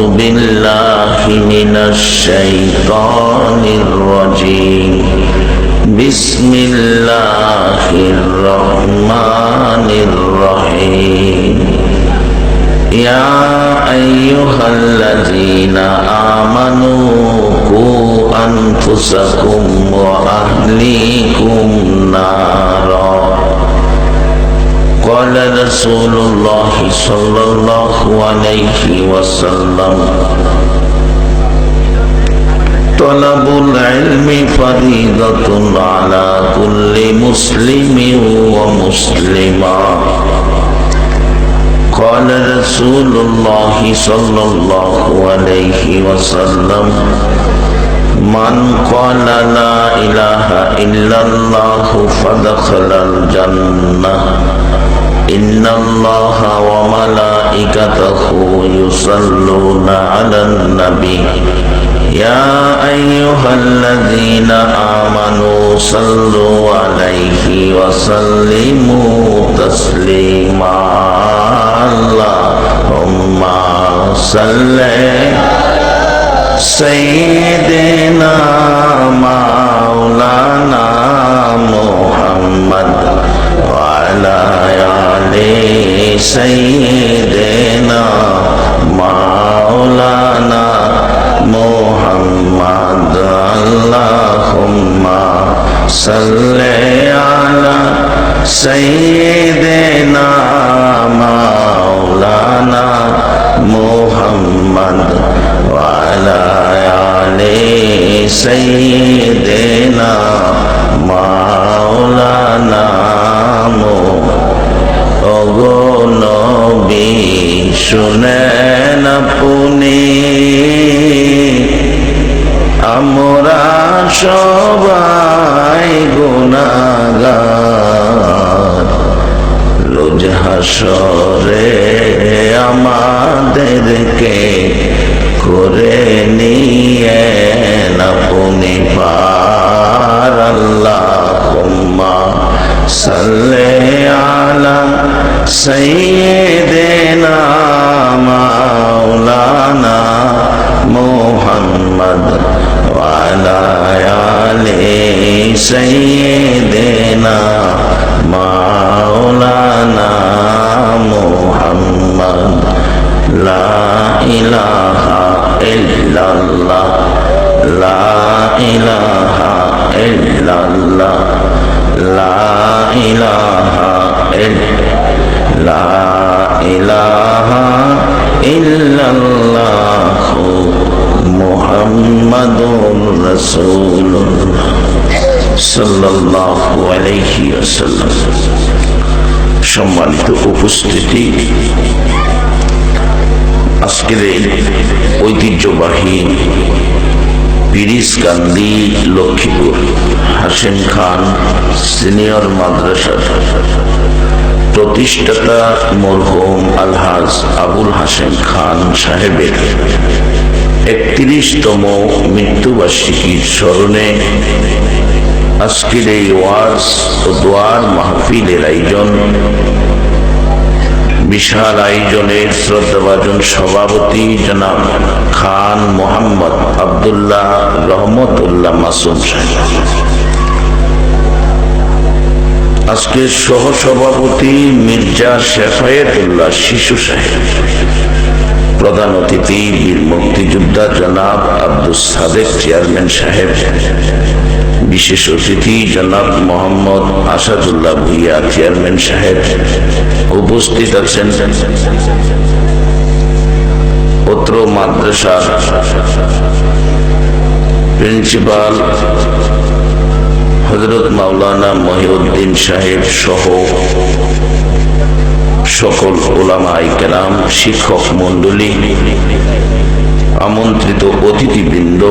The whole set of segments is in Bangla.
بالله من الشيطان الرجيم بسم الله الرحمن الرحيم يا أيها الذين آمنوا قوا أنفسكم وأهليكم نارا قال رسول الله صلى الله عليه وسلم طلب العلم فريضة على كل مسلم ومسلمة قال رسول الله صلى الله عليه وسلم من قال لا إله إلا الله فدخل الجنة إن الله وملائكته يصلون على النبي يا أيها الذين آمنوا صلوا عليه وسلموا تسليما اللهم صل سيدنا مولانا محمد وعلى آل سيدنا مولانا محمد اللهم صل على سيدنا مولانا محمد وعلى آل سيدنا مولانا ওগো নবী শুনেন আপনি আমরা সবাই গুনাহগার রোজ হাসরে আমাদেরকে করে নিয়ে আপনি পার আল্লাহুম্মা সাল্লি আলা সাইয়্যিদিনা মাওলানা মুহাম্মদ ওয়া আলা আলি সাইয়্যিদিনা মাওলানা মুহাম্মদ লা ইলাহা ইল্লাল্লাহ লা ইলাহা ইল্লাল্লাহ লা ইলাহা ইল্লাল্লাহ মুহাম্মাদুর রাসূলুল্লাহ সাল্লাল্লাহু আলাইহি ওয়াসাল্লাম। সম্মানিত উপস্থিতি, আজকের এই ঐতিহ্যবাহী পিরিজকান্দি লক্ষ্মীপুর হাশেম খান সিনিয়র মাদ্রাসার প্রতিষ্ঠাতা মরহুম আলহাজ আবুল হাশেম খান সাহেবের 31তম মৃত্যুবার্ষিকীর স্মরণে আজকের এই ওয়াজ ও দোয়ার মাহফিলের আয়োজন। বিশাল আয়োজনের শ্রদ্ধাভাজন সভাপতি জনাব খান মোহাম্মদ আব্দুল্লাহ রহমতুল্লাহ মাসুম সাহেব, আজকের সহসভাপতি মির্জা শেফায়েতুল্লাহ শিশু সাহেব, প্রধান অতিথি বীর মুক্তিযোদ্ধা জনাব আব্দুস সাদেক চেয়ারম্যান সাহেব, বিশেষ অতিথি জনাব মোহাম্মদ আসাদুল্লাহ ভুইয়া চেয়ারম্যান সাহেব, উপস্থিত আছেন অত্র মাদ্রাসার প্রিন্সিপাল হযরত মাওলানা মহিউদ্দিন সাহেব সহ সকল উলামায়ে কেরাম, শিক্ষক মণ্ডলী, আমন্ত্রিত অতিথিবৃন্দ,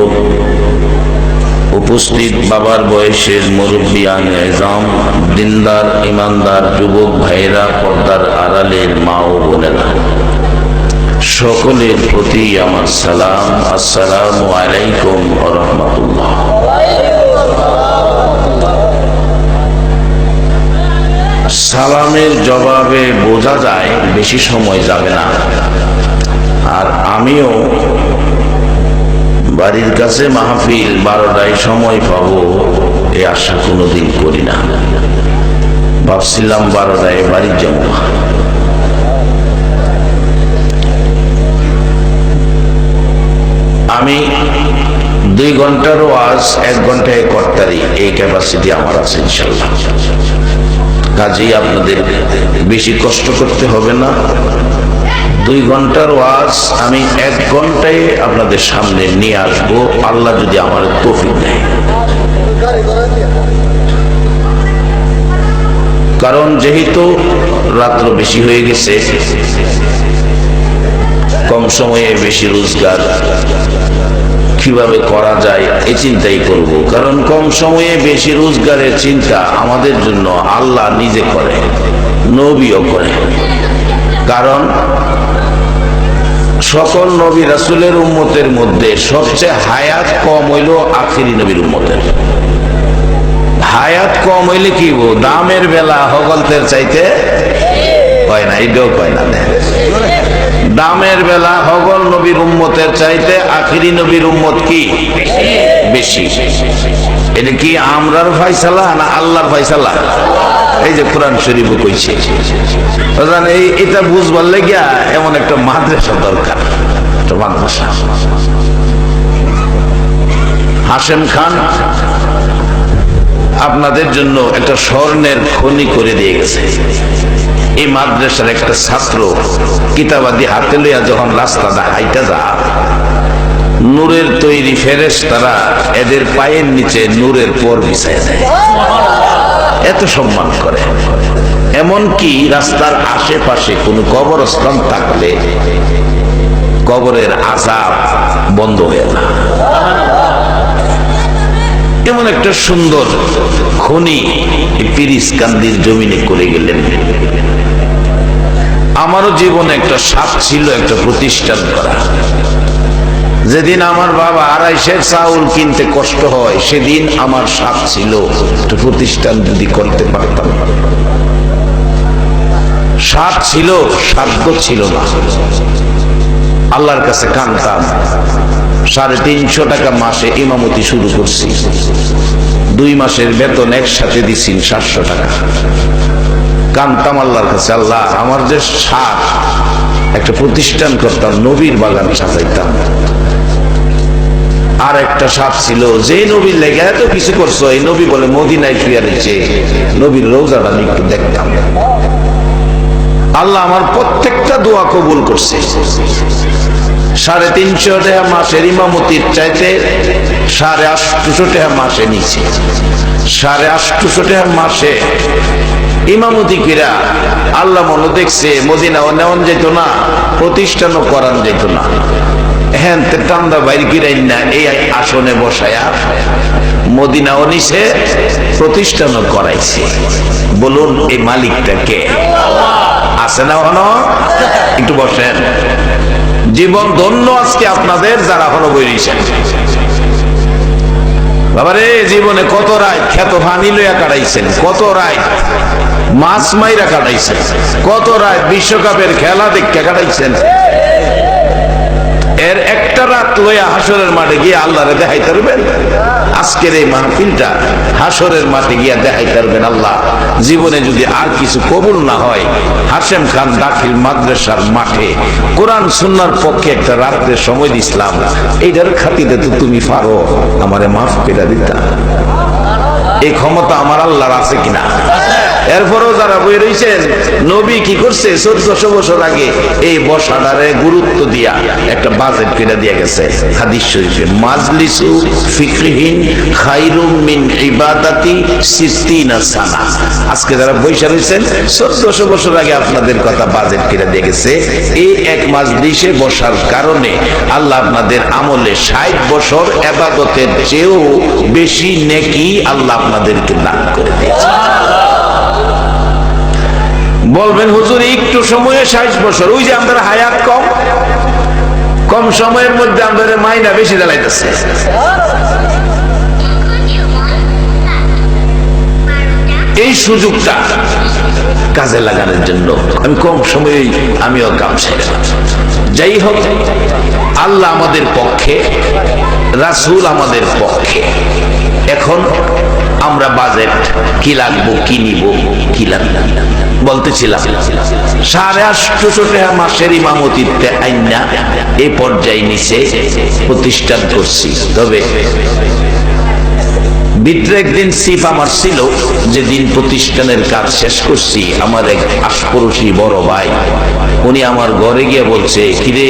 উপস্থিত বাবার বয়সের মুরব্বিয়ান এজাম, দিনদার ইমানদার যুবক ভাইয়েরা, পর্দার আড়ালের মা ও বোনেরা, সকলের প্রতি আমার সালাম। আসসালামু আলাইকুম ওয়া রাহমাতুল্লাহ। সালামের জবাবে বোঝা যায় বেশি সময় যাবে না, আর আমিও বাড়ির কাছে মাহফিল 12টায় সময় পাবো এই আশা কোনোদিন করি না। ভাবছিলাম 12টায় বাড়ি যাবো। আমি 2 ঘন্টার ওয়াজ 1 ঘন্টায় করতারি, এই ক্যাপাসিটি আমার আছে ইনশাআল্লাহ। কাজেই আপনাদের বেশি কষ্ট করতে হবে না। 2 ঘন্টার ওয়াজ আমি 1 ঘন্টায় আপনাদের সামনে নিয়ে আসবো, আল্লাহ যদি আমার তৌফিক দেয়। কারণ যেহেতু রাত্র বেশি হয়ে গেছে, কম সময়ে বেশি রোজগার কিভাবে করা যায় এই চিন্তাই করব। কারণ কম সময়ে বেশি রোজগারের চিন্তা আমাদের জন্য আল্লাহ নিজে করে, নবীও করে। কারণ সকল নবী রাসূলের উম্মতের মধ্যে সবচেয়ে হায়াত কম হইল আখিরি নবীর উম্মতের। হায়াত কম হইলে কি দামের বেলা হগলতের চাইতে হয় না, এটাও কয় না। দামের বেলা হগল নবীর উম্মতের চাইতে আখিরি নবীর উম্মত কি বেশি। এটা কি আমরার ফয়সালা না আল্লাহর ফয়সালা? এই যে কোরআন শরীফে কইছে, এটা বুঝবার লাগিয়া এমন একটা মাদ্রাসা দরকার, একটা মাদ্রাসা। হাশেম খান আপনাদের জন্য একটা স্বর্ণের খনি করে দিয়ে গেছে। এই মাদ্রাসার একটা ছাত্র কিতাবাদি হাতে লইয়া যখন রাস্তাটা হাইটা যা, নূরের তৈরি ফেরেশতারা এদের পায়ের নিচে নূরের পর বিছায় দেয়, এত সম্মান করে। এমনকি রাস্তার আশেপাশে কোন কবরস্থান থাকলে কবরের আযাব বন্ধ হয়ে না। এমন একটা সুন্দর খনি পিরিজকান্দির জমিনে করে গেলেন। আমারও জীবনে একটা স্বাদ ছিল একটা প্রতিষ্ঠান করা। যেদিন আমার বাবা 250 চাউল কিনতে কষ্ট হয়, সেদিন আমার স্বাদ ছিল একটা প্রতিষ্ঠান যদি করতে পারতাম। স্বাদ ছিল, সাধ্য ছিল না। আল্লাহর কাছে কাঁদতাম। 350 টাকা মাসে ইমামতি শুরু করছি, 2 মাসের বেতন একসাথে দিছি 700 টাকা। কাঁদতাম আল্লাহর কাছে, আল্লাহ আমার যে স্বাদ একটা প্রতিষ্ঠান করতাম, নবীর বাগান সাজাইতাম। আর একটা স্বাদ ছিল, যে নবীর লেগে এত কিছু করছো, এই নবী বলে মদিনায় শুয়ে রয়েছে, নবীর রোজাটা আমি একটু দেখতাম। আল্লাহ আমার প্রত্যেকটা দোয়া কবুল করছে। 350 টাকা মাসের ইমামতির চাইতে 850 টাকা মাসে নিচ্ছে। 850 টাকা মাসে ইমামতি কিরা আল্লাহ মনে দেখছে মদিনাও নেওয়ান যেত না, প্রতিষ্ঠানও করান যেত না। হ্যাঁ, টান্দা বাইর কিরাই না, এই আসনে বসায়া মদিনাও নিছে, প্রতিষ্ঠানও করাইছে। বলুন এই মালিকটা কে? আছে না হনো? একটু বসেন। জীবন ধন্য আজকে আপনাদের যারা হলো বইছেন। বাবারে জীবনে কত রাত খ্যাত ভানি লইয়া কাটাইছেন, কত রাত মাছ মাইরা কাটাইছেন, কত রাত বিশ্বকাপের খেলা দেখে কাটাইছেন। এর একটা রাত লইয়া হাসরের মাঠে গিয়ে আল্লাহরে দেখাইতে পারবেন। আজকের এই মাহফিলটা হাসরের মাঠে গিয়া দেখাইতে পারবেন আল্লাহ জীবনে যদি আর কিছু কবুল না হয়। হাশেম খান দাখিল মাদ্রাসার মাঠে কোরআন সুন্নাহর পক্ষে একটা রাত্রে সময় দিছিলাম, এইটার খাতিরে তো তুমি পারো আমারে মাফ করে দিতা। এই ক্ষমতা আমার আল্লাহর আছে কিনা? এরপরও যারা বই রয়েছেন, নবী কি করছে 1400 বছর আগে এই বসাটারে গুরুত্ব দিয়া একটা বাজেট করে দিয়ে গেছে। হাদিস শরীফে মাজলিসু ফিকহিন খায়রুম মিন ইবাদাতি 60 সানা। আজকে যারা বৈশা রয়েছেন 1400 বছর আগে আপনাদের কথা বাজেট করে দিয়ে গেছে। এই এক মাজলিসে বসার কারণে আল্লাহ আপনাদের আমলে 60 বছর ইবাদতের চেয়েও বেশি নেকি আল্লাহ আপনাদেরকে দান করে দিয়েছে। বলবেন হুজুর একটু সময়ে 60 বছর, ওই যে আমাদের হায়াত কম, কম সময়ের মধ্যে আমাদের মাইনা বেশি জ্বালাইতেছে। এই সুযোগটা কাজে লাগানোর জন্য আমি কম সময়ে আমিও কাম ছেড়ে যাই হোক, আল্লাহ আমাদের পক্ষে, রাসূল আমাদের পক্ষে। এখন আমরা বাজেট কি লাগবো, কি নিব, কি লাগবে বলতেছিলাম। 850 টাকা মাসের ইমামতিতে আইনা এই পর্যায়ে নিচে প্রতিষ্ঠান করছি। তবে ভিতরে একদিন সিফ আমার ছিল, যেদিন প্রতিষ্ঠানের কাজ শেষ করছি, আমার এক আশপড়শি বড় ভাই, উনি আমার ঘরে গিয়ে বলছে, কিরে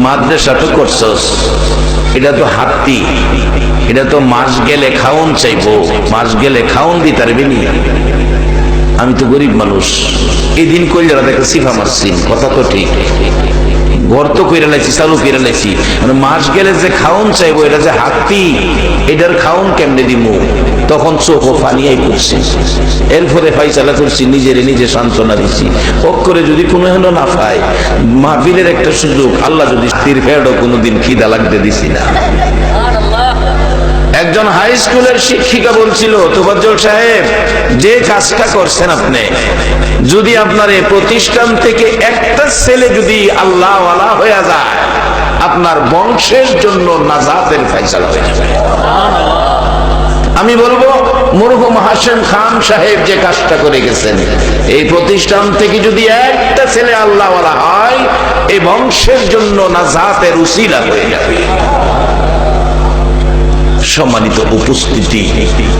মাদ্রাসা তো করছস, এটা তো হাতি, এটা তো মাস গেলে খাওন চাইবো, মাস গেলে খাওন দিতে পারবি নি? আমি তো গরিব মানুষ, এই দিন কইলে দেখে সিফা মারছি, কথা তো ঠিক, ঘর তো কইরা লাইছি, চালু কইরা লাইছি, মানে মাস গেলে যে খাওন চাইবো, এটা যে হাতি, এটার খাওন কেমনে দিমু? তখন চোখ ফানিয়াই করছি। এরপরে ফাইসালা করছি, নিজেরে নিজে সান্ত্বনা দিচ্ছি, অক্ষরে যদি কোনো হেন না পায়, মাহফিলের একটা সুযোগ, আল্লাহ যদি স্থির ফেরো কোনোদিন খিদা লাগতে দিছি না। একজন হাই স্কুলের শিক্ষিকা বলছিল, তোফাজ্জল সাহেব, যে কাজটা করছেন আপনি, যদি আপনার এই প্রতিষ্ঠান থেকে একটা ছেলে যদি আল্লাহওয়ালা হয়ে যায়, আপনার বংশের জন্য নাজাতের ফয়সালা হয়ে যাবে। আমি বলবো, মরহুম হাশেম খান সাহেব যে কাজটা করে গেছেন, এই প্রতিষ্ঠান থেকে যদি একটা ছেলে আল্লাহওয়ালা হয়, এই বংশের জন্য নাজাতের উসিলা হয়ে যাবে। সম্মানিত উপস্থিতি,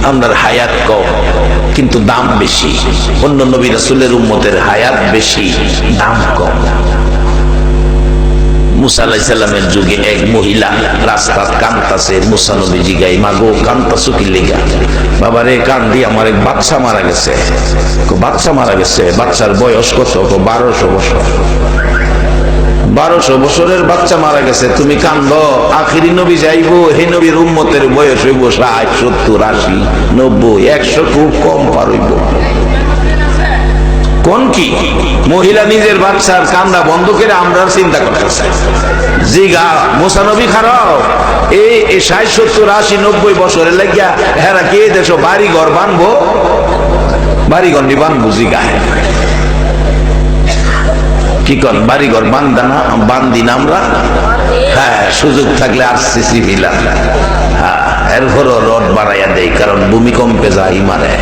আমরার হায়াত কম কিন্তু দাম বেশি। অন্য নবী রাসূলের উম্মতের হায়াত বেশি, দাম কম। মুসা আলাইহিস সালামের যুগে এক মহিলা রাস্তাত কান্তাছে, মুসা নবী জিগাই, মাগো কান্তাছো কি লিগা? বাবারে কান্দি, আমার এক বাচ্চা মারা গেছে। বাচ্চা মারা গেছে, বাচ্চার বয়স কত? 1200 বছর। 1200 বছরের বাচ্চা মারা গেছে, তুমি কান্দো? আখিরি নবী যাইবো, হে নবীর উম্মতের বয়স হইব 60, 70, 80, 90, 100, খুব কম পার হইব। কোন কি মহিলা নিজের বাচ্চার কান্দা বন্ধ করে আমরা চিন্তা করতেছে, জিগা মুসা নবী খারাপ, এই 60, 70, 80, 90 বছরের লাগিয়া হেরা কে দেশ বাড়ি ঘর বানবো, বাড়ি ঘর বানবো, জিগা কি কর বাড়ি ঘর বান্দানা বান্দি না আমরা? হ্যাঁ, সুযোগ থাকলে আরসিসি ভিলা, হ্যাঁ, এরপরও রড বাড়াইয়া দেয়, কারণ ভূমিকম্পে যাই মারে।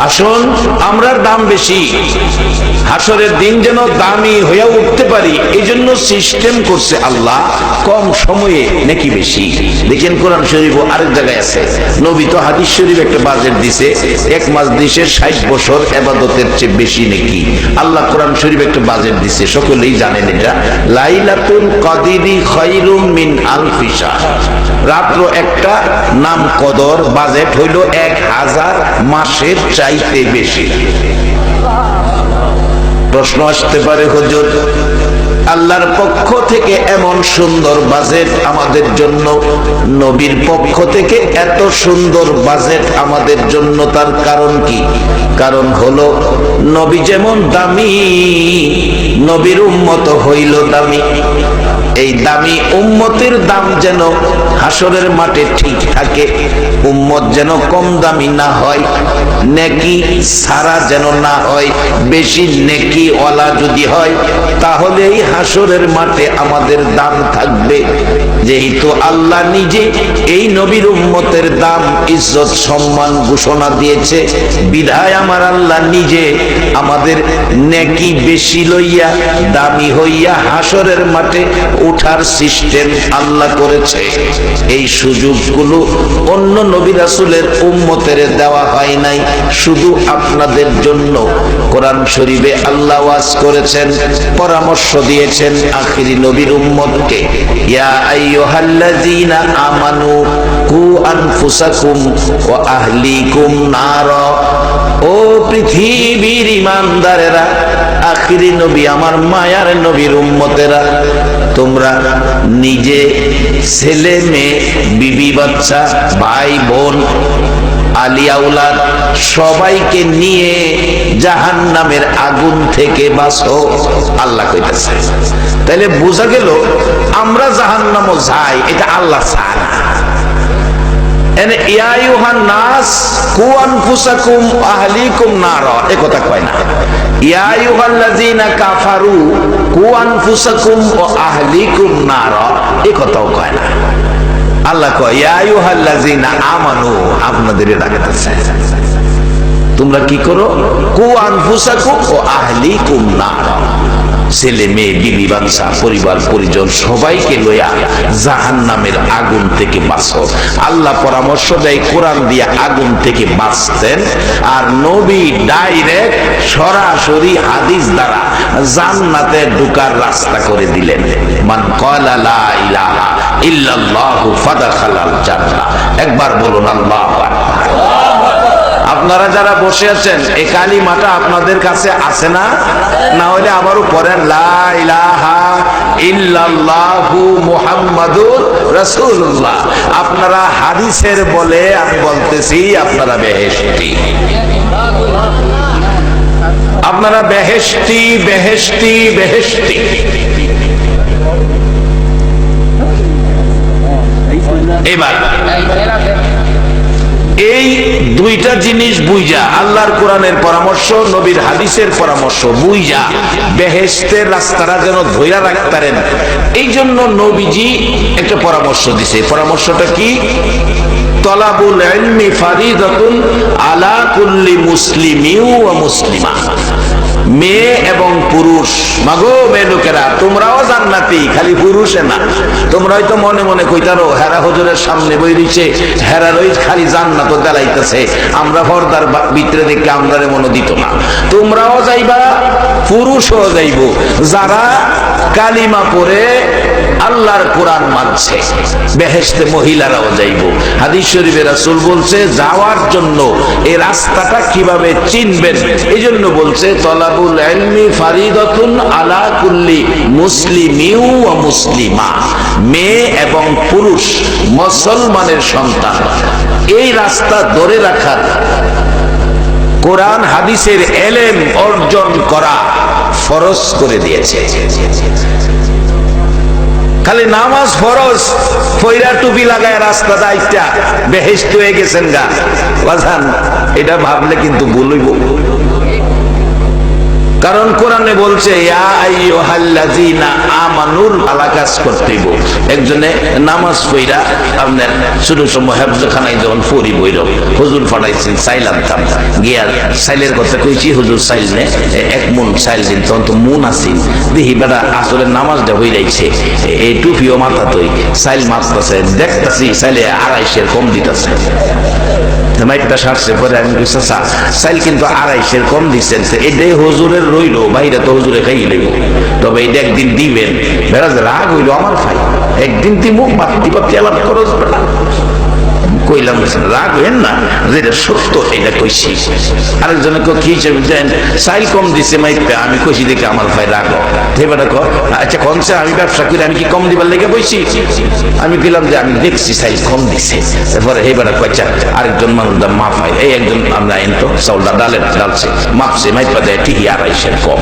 আসুন, আমরার দাম বেশি, হাসরের দিন যেন দামি হয়ে উঠতে পারি, এই জন্য সিস্টেম করছে আল্লাহ, কম সময়ে নাকি বেশি। দেখেন কোরআন শরীফ আরেক জায়গায় আছে, নবী তো হাদিস শরীফ একটা বাজেট দিছে, এক মাস দিছে 60 বছর ইবাদতের চেয়ে বেশি নাকি। আল্লাহ কোরআন শরীফ একটা বাজেট দিছে, সকলেই জানেন এটা, লাইলাতুল কদরি খায়রুম মিন আলফি শাহর। রাত্র একটা, নাম কদর, বাজেট হইল 1000 মাসের চাইতে বেশি। প্রশ্ন আসতে পারে, হুজুর আল্লাহর পক্ষ থেকে এমন সুন্দর বাজেট আমাদের জন্য, নবীর পক্ষ থেকে এত সুন্দর বাজেট আমাদের জন্য, তার কারণ কি? কারণ হলো নবী যেমন দামি, নবীর উম্মত হইল দামি। এই দামি উম্মতের দাম যেন হাসরের মাঠে ঠিক থাকে, উম্মত যেন কম দামি না হয়, নেকি সারা যেন না হয়, বেশি নেকি ওয়ালা যদি হয়, তাহলেই হাসরের মাঠে আমাদের দাম থাকবে। যেহেতু আল্লাহ নিজে এই নবীর উম্মতের দাম, ইজ্জত, সম্মান ঘোষণা দিয়েছে, বিধায় আমার আল্লাহ নিজে আমাদের নেকি বেশি লইয়া দামি হইয়া হাসরের মাঠে উঠার সিস্টেম আল্লাহ করেছে। এই সুযোগগুলো অন্য নবী রাসূলের উম্মতের দেওয়া হয় নাই, শুধু আপনাদের জন্য। কোরআন শরীফে আল্লাহ ওয়াজ করেছেন, পরামর্শ দিয়েছেন আখিরি নবীর উম্মতকে, ইয়া আইয়ুহাল্লাযীনা আমানু কু আনফুসাকুম ওয়া আহলিকুম নার। ও পৃথিবীর ঈমানদারেরা, আখিরি নবী আমার মায়ার নবীর উম্মতেরা, তোমরা নিজে, ছেলে মেয়ে, বিবি বাচ্চা, ভাই বোন, আলিয়া উলাদ সবাইকে নিয়ে জাহান্নামের আগুন থেকে বাঁচো, আল্লাহ কইতেছে। তাহলে বোঝা গেল আমরা জাহান্নামও যাই, এটা আল্লাহ চায় না। এনে ইয়া আইয়ুহান নাস কু আনফুসাকুম আহলিকুম নারা এ কথা কয় না। ইয়া আইয়ুহাল্লাযিনা কাফারু কু আনফুসাকুম ওয়া আহলিকুম নারা এ কথাও কয় না। আল্লাহ কয় ইয়া আইয়ুহাল্লাযিনা আমানু, আপনাদের ডাকতেছে তোমরা কি করো, কু আনফুসাকুম ওয়া আহলিকুম নারা, ছেলে মেয়ে বিবি বাচ্চা পরিবার পরিজন সবাইকে লইয়া জাহান্নামের আগুন থেকে বাঁচো। আল্লাহ পরামর্শ দেয় কোরআন দিয়ে আগুন থেকে বাঁচতেন, আর নবী ডাইরেক্ট সরাসরি হাদিস দ্বারা জান্নাতে ঢোকার রাস্তা করে দিলেন। মান ক্বালা লা ইলাহা ইল্লাল্লাহু ফাদাখালাল জান্নাহ। একবার বলুন আল্লাহু আকবার। আপনারা যারা বসে আছেন এই কালিমাটা আপনাদের কাছে আছে না? না হলে আবারও পড়েন লা ইলাহা ইল্লাল্লাহু মুহাম্মাদুর রাসূলুল্লাহ। আপনারা হাদিসের বলে আমি বলতেছি আপনারা বেহেশতি, আপনারা বেহেশতি বেহেশতি বেহেশতি। এবার এই দুইটা জিনিস বুঝা, আল্লাহর কোরআনের পরামর্শ নবীর হাদিসের পরামর্শ বুঝা বেহেশতের রাস্তাটা যেন ধইরা রাখতারেন, এই জন্য নবীজি একটা পরামর্শ দিছে। পরামর্শটা কি? তলাবুল ইলমি ফারিদাতুন আলা কুল্লি মুসলিমিন ওয়া মুসলিমা। মেয়ে এবং পুরুষ, মাগো মেয়ে লোকেরা তোমরাও জান্নাতি, খালি পুরুষে না। তোমরা হয়তো মনে মনে কইতারো হেরা হুজুরের সামনে বই রইছে, হেরার ওই খালি জান্নাত দেলাইতেছে, আমরা পর্দার ভিতরে দেখে আমরা মনে দিত না। তোমরাও যাইবা, পুরুষও যাইব, যারা কালিমা পড়ে আল্লাহর কোরআন মানছে। বেহেশতে মহিলারাও যাইব। হাদিস শরীফে রাসূল বলছে যাওয়ার জন্য এই রাস্তাটা কিভাবে চিনবেন, এই জন্য বলছে তলাবুল ইলমি ফারিদাতুন আলা কুল্লি মুসলিমিন ওয়া মুসলিমা। মেয়ে এবং পুরুষ মুসলমানের সন্তান এই রাস্তা ধরে রাখার, কোরআন হাদিসের ইলম অর্জন করা ফরজ করে দিয়েছে। খালি নামাজ ফরজ, ফয়রা টুপি লাগায় রাস্তা দাইটা বেহেশত হয়ে গেছেন গা বাজান, এটা ভাবলে কিন্তু ভুল হইব। কারণ কোরআনে বলছে ইয়া আইয়ুহাল্লাযিনা আমানুর ভালো কাজ করতেইব। একজনে নামাজ পড়া আপনার ছোট সময় হেফজখানায় যখন পড়ি বইল, হুজুর ফাটাইছেন সাইল আনতাম, গিয়া সাইলের কথা কইছি, হুজুর সাইল নে এক মন সাইল দিন, তখন তো মন আসিন দেখি বেটা আসলে নামাজটা হয়ে যাইছে, এই টুপিও মাথা তৈ সাইল মারতেছে, দেখতেছি সাইলে 250 কম দিতেছে। মাইকটা সারছে পরে আমি কইছি সাইল কিন্তু 250 কম দিচ্ছেন, এটাই হুজুরের রইল, বাইরে তো হুজুরে খাই লইব, তবে এটা একদিন দিবেন। বেড়াজ রাগ হইল আমার ভাই, একদিন তুই মুখ বাতি পাতি আলাপ করস বেটা। কইলাম রাগ হইেন না, যেটা সত্য এটা কইছি। আরেকজনে কি হিসেবে দেন সাইল কম দিছে মাইকটা, আমি কইছি দেখে আমার ভাই রাগ বেটা ক আচ্ছা কমছে, আমি ব্যবসা করি আমি কি কম দিবার লেগে বইছি? আমি গেলাম যে আমি দেখছি সাইল কম দিছে, এরপরে হে বেটা কয়েছে আরেকজন মানুষ দাম মাফ হয়, এই একজন আমরা আইন তো চাউলটা ডালছে মাপছে মাইপা দেয় ঠিকই 250 কম।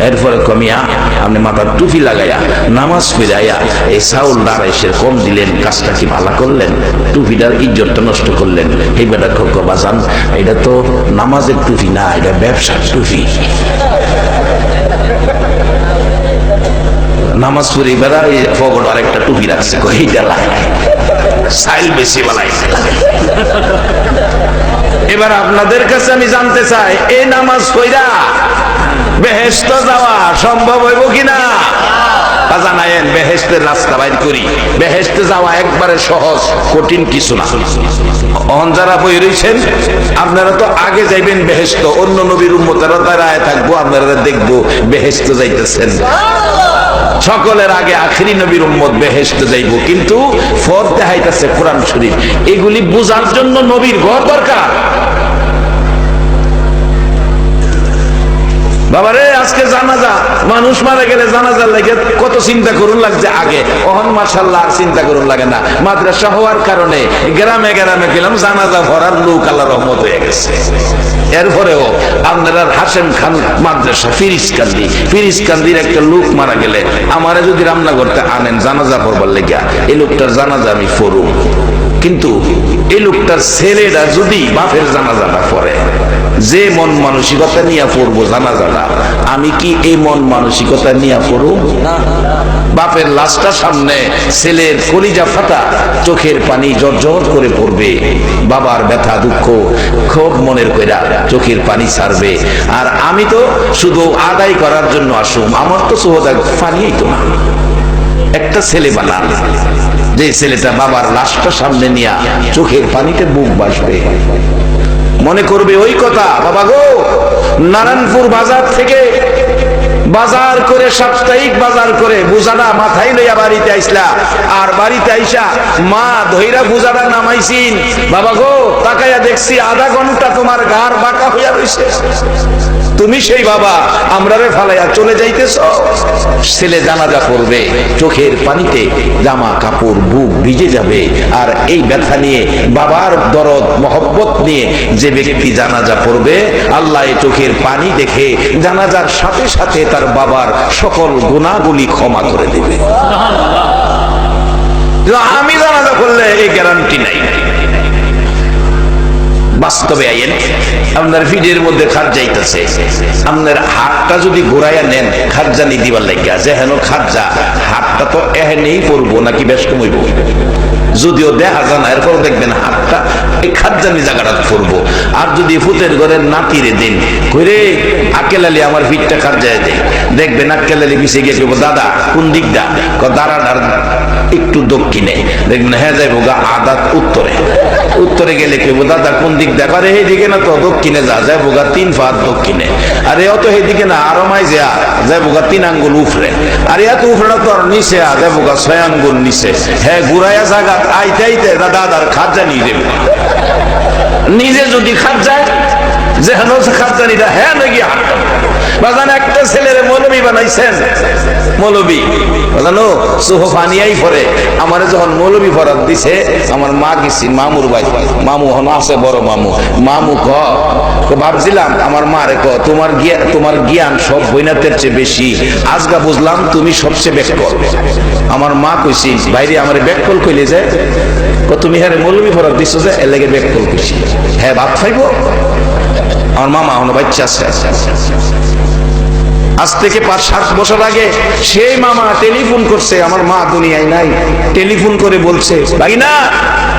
এরপরে কমিয়া আপনি মাথার টুপি লাগাইয়া নামাজ ফিরাইয়া এই চাউল 250 কম দিলেন, কাজটা কি ভালো করলেন? টুপিটার ইজ্জতটা নষ্ট করলেন। এই বেটা খোক বাজান, এটা তো নামাজের টুপি না, এটা ব্যবসার টুপি। নামাজ পড়ে বেড়া ফগট আরেকটা টুপি রাখছে, এইটা লাগায় সাইল বেশি বানাইছে। এবার আপনাদের কাছে আমি জানতে চাই, এই নামাজ পড়া বেহেশত যাওয়া সম্ভব হইব কিনা? জানায়েন বেহেশতের রাস্তা বাইর করি। বেহেশতে যাওয়া একবারে সহজ, কঠিন কিছু না। অহন যারা বই রয়েছেন আপনারা তো আগে যাইবেন বেহেশত, অন্য নবীর উম্মতেরা দাঁড়ায় থাকবো, আপনারা দেখবো বেহেশত যাইতেছেন। সকলের আগে আখিরি নবীর উম্মত বেহেশত যাইব, কিন্তু ফর দেখাইতেছে কোরআন শরীফ। এগুলি বুঝার জন্য নবীর ঘর দরকার। বাবারে আজকে জানাজা, মানুষ মারা গেলে জানাজার লাগে কত চিন্তা করুন লাগছে আগে, অহন মাশাআল্লাহ আর চিন্তা করুন লাগে না। মাদ্রাসা হওয়ার কারণে গ্রামে গ্রামে গেলাম, জানাজা ভরার লোক আল্লাহর রহমত হয়ে গেছে। এরপরেও আপনারা হাশেম খান মাদ্রাসা ফিরিজকান্দির একটা লোক মারা গেলে আমারে যদি রামনগরতে আনেন জানাজা পড়বার লেগা, এই লোকটার জানাজা আমি পড়ুম, কিন্তু এই লোকটার ছেলেরা যদি বাপের জানাজাটা পড়ে, যে মন মানসিকতা নিয়ে পড়বো জানাজাটা, আমি কি এই মন মানসিকতা নিয়ে পড়ব? বাপের লাশটা সামনে, ছেলের কলিজা ফাটা, চোখের পানি জর্জর করে পড়বে, বাবার ব্যথা দুঃখ খুব মনের কইরা চোখের পানি ছাড়বে। আর আমি তো শুধু আদায় করার জন্য আসুম, আমার তো সোহদা পানিই তো না। একটা ছেলে বানান, যে ছেলেটা বাবার লাশটা সামনে নিয়ে চোখের পানিতে বুক বাসবে, মনে করবে ওই কথা, বাবা গো নারায়ণপুর বাজার থেকে বাজার করে, সাপ্তাহিক বাজার করে বুঝাটা মাথায় লইয়া বাড়িতে আইসলা, আর বাড়িতে আইসা মা ধইরা বুঝাটা নামাইছিন, বাবা গো তাকাইয়া দেখছি আধা ঘন্টা তোমার গাড় বাঁকা হইয়া রইছে, তুমি সেই বাবা আমরারে ফালাইয়া চলে যাইতেছ। ছেলে জানাজা পড়বে, চোখের পানিতে জামা কাপড় বুক ভিজে যাবে, আর এই ব্যথা নিয়ে বাবার দরদ মহব্বত নিয়ে যে ব্যক্তি জানাজা পড়বে, আল্লাহ এই চোখের পানি দেখে জানাজার সাথে সাথে তার বাবার সকল গুনাহগুলি ক্ষমা করে দেবে। আমি জানাজা করলে এই গ্যারান্টি নাই। বাস্তবে আইন আপনার ফিডের মধ্যে খাট যাইতেছে, আপনার হাতটা যদি ঘুরাইয়া নেন খাটজানি দিবার লাগিয়া, যে হেন খাটজা হাতটা তো এহেনেই পড়বো নাকি বেশ কমইব, যদিও দেখা যায় না, এরপর দেখবেন হাতটা এই খাটজানি জায়গাটা পড়বো। আর যদি ফুতের ঘরের নাতিরে দিন কইরে আকেল আলী আমার ফিটটা খাট যায় দেয়, দেখবেন আকেল আলী পিছিয়ে গিয়ে কেবো দাদা কোন দিকটা, দাঁড়ার একটু দক্ষিণে, দেখবেন হ্যাঁ যাইবো গা আদাত উত্তরে, উত্তরে গেলে কেবো দাদা কোন দিক দেখারে, এইদিকে না তো দক্ষিণে যাইবো গা 3 ফাত দক্ষিণে, আর এ তো এইদিকে না আরো মাই যাইবো গা 3 আঙ্গুল উফরে, আর এত উফরেটা তো আর নিচে যাইবো গা 6 আঙ্গুল নিচে, হ্যাঁ ঘুরাইয়া জায়গা আইতে আইতে দাদার খাট জানিয়ে দেবে। নিজে যদি খাট যায় যে খাট জানিটা হ্যাঁ নাকি হাঁটতাম বাজান। একটা ছেলেরে মৌলবী বানাইছেন, মৌলবী বাজানো সোহফানিয়াই পরে আমারে যখন মৌলবী ফরাত দিছে, আমার মা গেছি মামুর ভাই, মামু হন আছে বড় মামু, মামু ক ভাবছিলাম আমার মা রে ক তোমার জ্ঞান সব বইনাতের চেয়ে বেশি, আজগা বুঝলাম তুমি সবচেয়ে ব্যাককল। আমার মা কইছি ভাইরে আমার ব্যাককল কইলে যায়, তুমি হ্যাঁ মৌলবী ফরাত দিছো যে এর লেগে ব্যাককল কইছি, হ্যাঁ ভাত খাইব। আমার মামা হন বাচ্চা আছে, আজ থেকে 5-7 বছর আগে সেই মামা টেলিফোন করছে, আমার মা দুনিয়ায় নাই, টেলিফোন করে বলছে ভাগিনা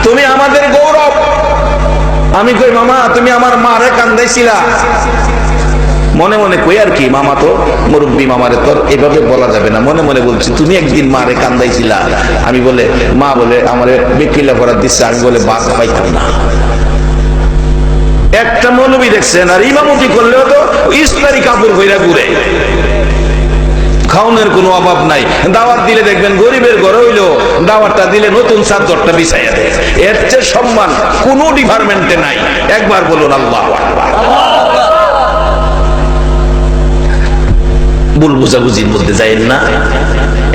তুমি আমাদের গৌরব। আমি কই মামা তুমি আমার মারে কান্দাইছিলা, মনে মনে কই আর কি, মামা তো মুরব্বী, মামারে তোর এভাবে বলা যাবে না, মনে মনে বলছি তুমি একদিন মারে কান্দাইছিলা। আমি বলে মা বলে আমারে বেকিলা ভরা দিচ্ছে, আমি বলে বাদ পাইতাম না। একটা মৌলবী দেখছেন, আর ইমামতি করলেও তো ইস্তারি কাপড় কইরা ঘুরে, খাওনের কোনো অভাব নাই। দাওয়াত দিলে দেখবেন গরিবের ঘরে হইলো দাওয়াতটা দিলে নতুন চাদরটা বিছাইয়া দেয়, এর চেয়ে সম্মান কোন ডিপার্টমেন্টে নাই। একবার বলুন আল্লাহু আকবার। ভুল বুঝাবুঝির মধ্যে যাইেন না,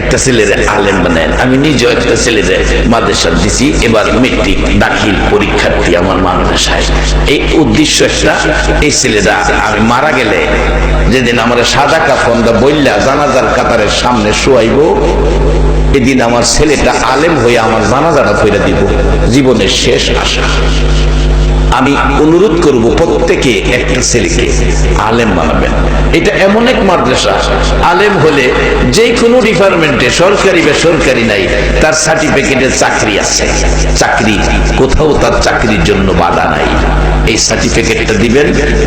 একটা ছেলেরে আলেম বানায়। আমি নিজেও একটা ছেলেরে মাদ্রাসা দিছি, এবার মেট্রিক দাখিল পরীক্ষার্থী আমার মাদ্রাসায়। এই উদ্দেশ্য একটা, এই ছেলেরা আমি মারা গেলে যেদিন আমার সাদা কাফনটা বইলা জানাজার কাতারের সামনে শোয়াইব, এদিন আমার ছেলেটা আলেম হয়ে আমার জানাজাটা কইরা দিব, জীবনের শেষ আশা। আমি অনুরোধ করব প্রত্যেকে একটা ছেলেকে আলেম বানাবেন। এটা এমন এক মাদ্রাসা, আলেম হলে যে কোনো ডিপার্টমেন্টে সরকারি বেসরকারি নাই, তার সার্টিফিকেটে চাকরি আছে, চাকরি কোথাও তার চাকরির জন্য বাধা নাই। এই সার্টিফিকেটটা দিবেন,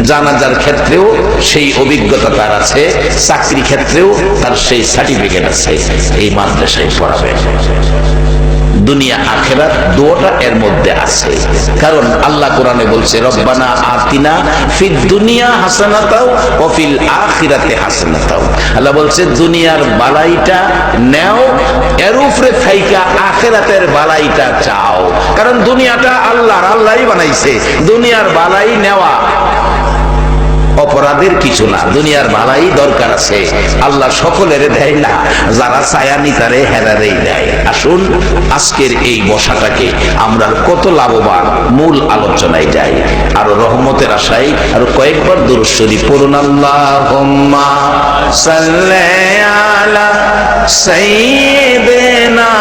জানাজার ক্ষেত্রেও সেই অভিজ্ঞতা তার আছে, চাকরি ক্ষেত্রেও তার সেই সার্টিফিকেট আছে। এই মাদ্রাসায় পড়াবেন। দুনিয়া আখিরাত দুটোটা এর মধ্যে আছে, কারণ আল্লাহ কোরআনে বলছে রব্বানা আতিনা ফিদ দুনিয়া হাসানাতাও ওয়া ফিল আখিরাতি হাসানাতাও। আল্লাহ বলছে দুনিয়ার বালাইটা নাও, এর উপরে থাইকা আখিরাতের বালাইটা চাও, কারণ দুনিয়াটা আল্লাহর, আল্লাহই বানাইছে। দুনিয়ার বালাই নেওয়া অপরাধের কিছু না, দুনিয়ার ভালাই দরকার আছে, আল্লাহ সকলের দেয় না, যারা ছায়ানি তারে হেরারেই দেয়। আসুন আজকের এই বসাটাকে আমরা কত লাভবান, মূল আলোচনায় যাই। আর রহমতের আশায় আর কয়েকবার দুরূদ শরীফ পড়ুন। আল্লাহুম্মা সাল্লি আলা সাইয়্যিদিনা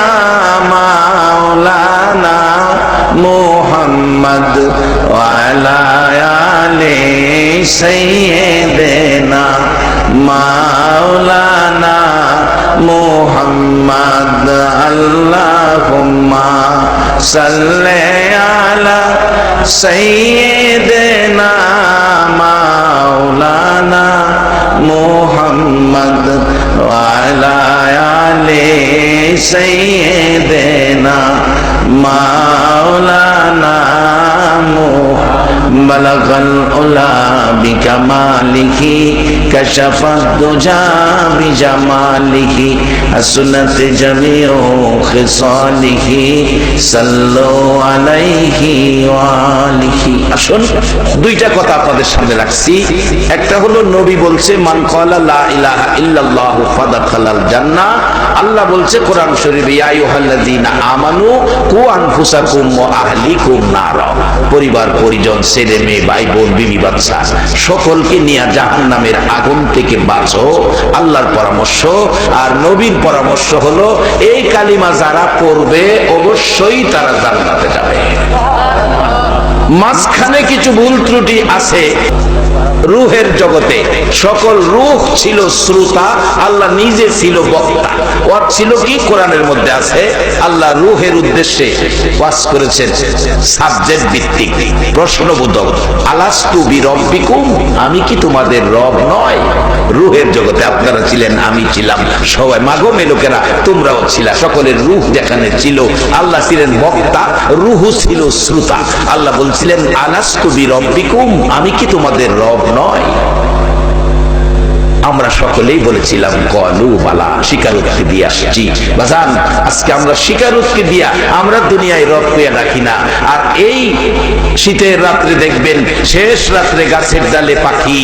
মাওলানা মুহাম্মদ ওয়া আলা আলি সাইয়্যিদিনা মাওলানা মুহাম্মদ আল্লাহুম্মা সাল্লি আলা সাইয়্যিদিনা মাওলানা মুহাম্মদ ওয়া আলা আলি সাইয়্যিদিনা মাওলানা বলগল উলা বিকামালিহি কাশাফাদ দুজা বিজামালিহি হাসনাত জামিউ খিসালিহি সাল্লু আলাইহি ওয়া আলিহি। আসুন দুইটা কথা আপনাদের সামনে রাখছি। একটা হলো নবী বলছে মান ক্বালা লা ইলাহা ইল্লাল্লাহু ফাদাখালাল জান্নাহ। আল্লাহ বলছে কোরআন শরীফে ইয়া আইয়ুহাল্লাযীনা আমানু কু আনফুসাকুম ওয়া আহলিকুম নারা। পরিবার পরিজন ছেলে মেয়ে ভাই বোন বিবি বাচ্চা সকলকে নিয়ে জাহান্নামের আগুন থেকে বাঁচো, আল্লাহর পরামর্শ। আর নবীর পরামর্শ হলো এই কালিমা যারা পড়বে অবশ্যই তারা জান্নাতে যাবে। মাঝখানে কিছু ভুল ত্রুটি আছে। রূহের জগতে সকল রূহ ছিল শ্রোতা, আল্লাহ নিজে ছিল বক্তা। ওয়াজ ছিল কি কোরআনের মধ্যে আছে, আল্লাহ রূহের উদ্দেশ্যে ওয়াজ করেছেন সাবজেক্ট ভিত্তিক প্রশ্নবোধক। আলাস্তু বিরব্বিকুম, আমি কি তোমাদের রব নয়? রূহের জগতে আপনারা ছিলেন, আমি ছিলাম, সবাই মাগো মেলোকেরা তোমরাও ছিলা। সকলের রূহ যেখানে ছিল, আল্লাহ ছিলেন বক্তা, রূহ ছিল শ্রোতা। আল্লাহ বলছিলেন আলাস্তু বিরব্বিকুম, আমি কি তোমাদের রব নয়? আমরা সকলেই বলেছিলাম কলু বালা, স্বীকারোক্তি দিয়ে আসছি। বাজান আজকে আমরা স্বীকারোক্তি দিয়া আমরা দুনিয়ায় রব পেয়ে রাখি না। আর এই শীতের রাত্রে দেখবেন শেষ রাত্রে গাছের ডালে পাখি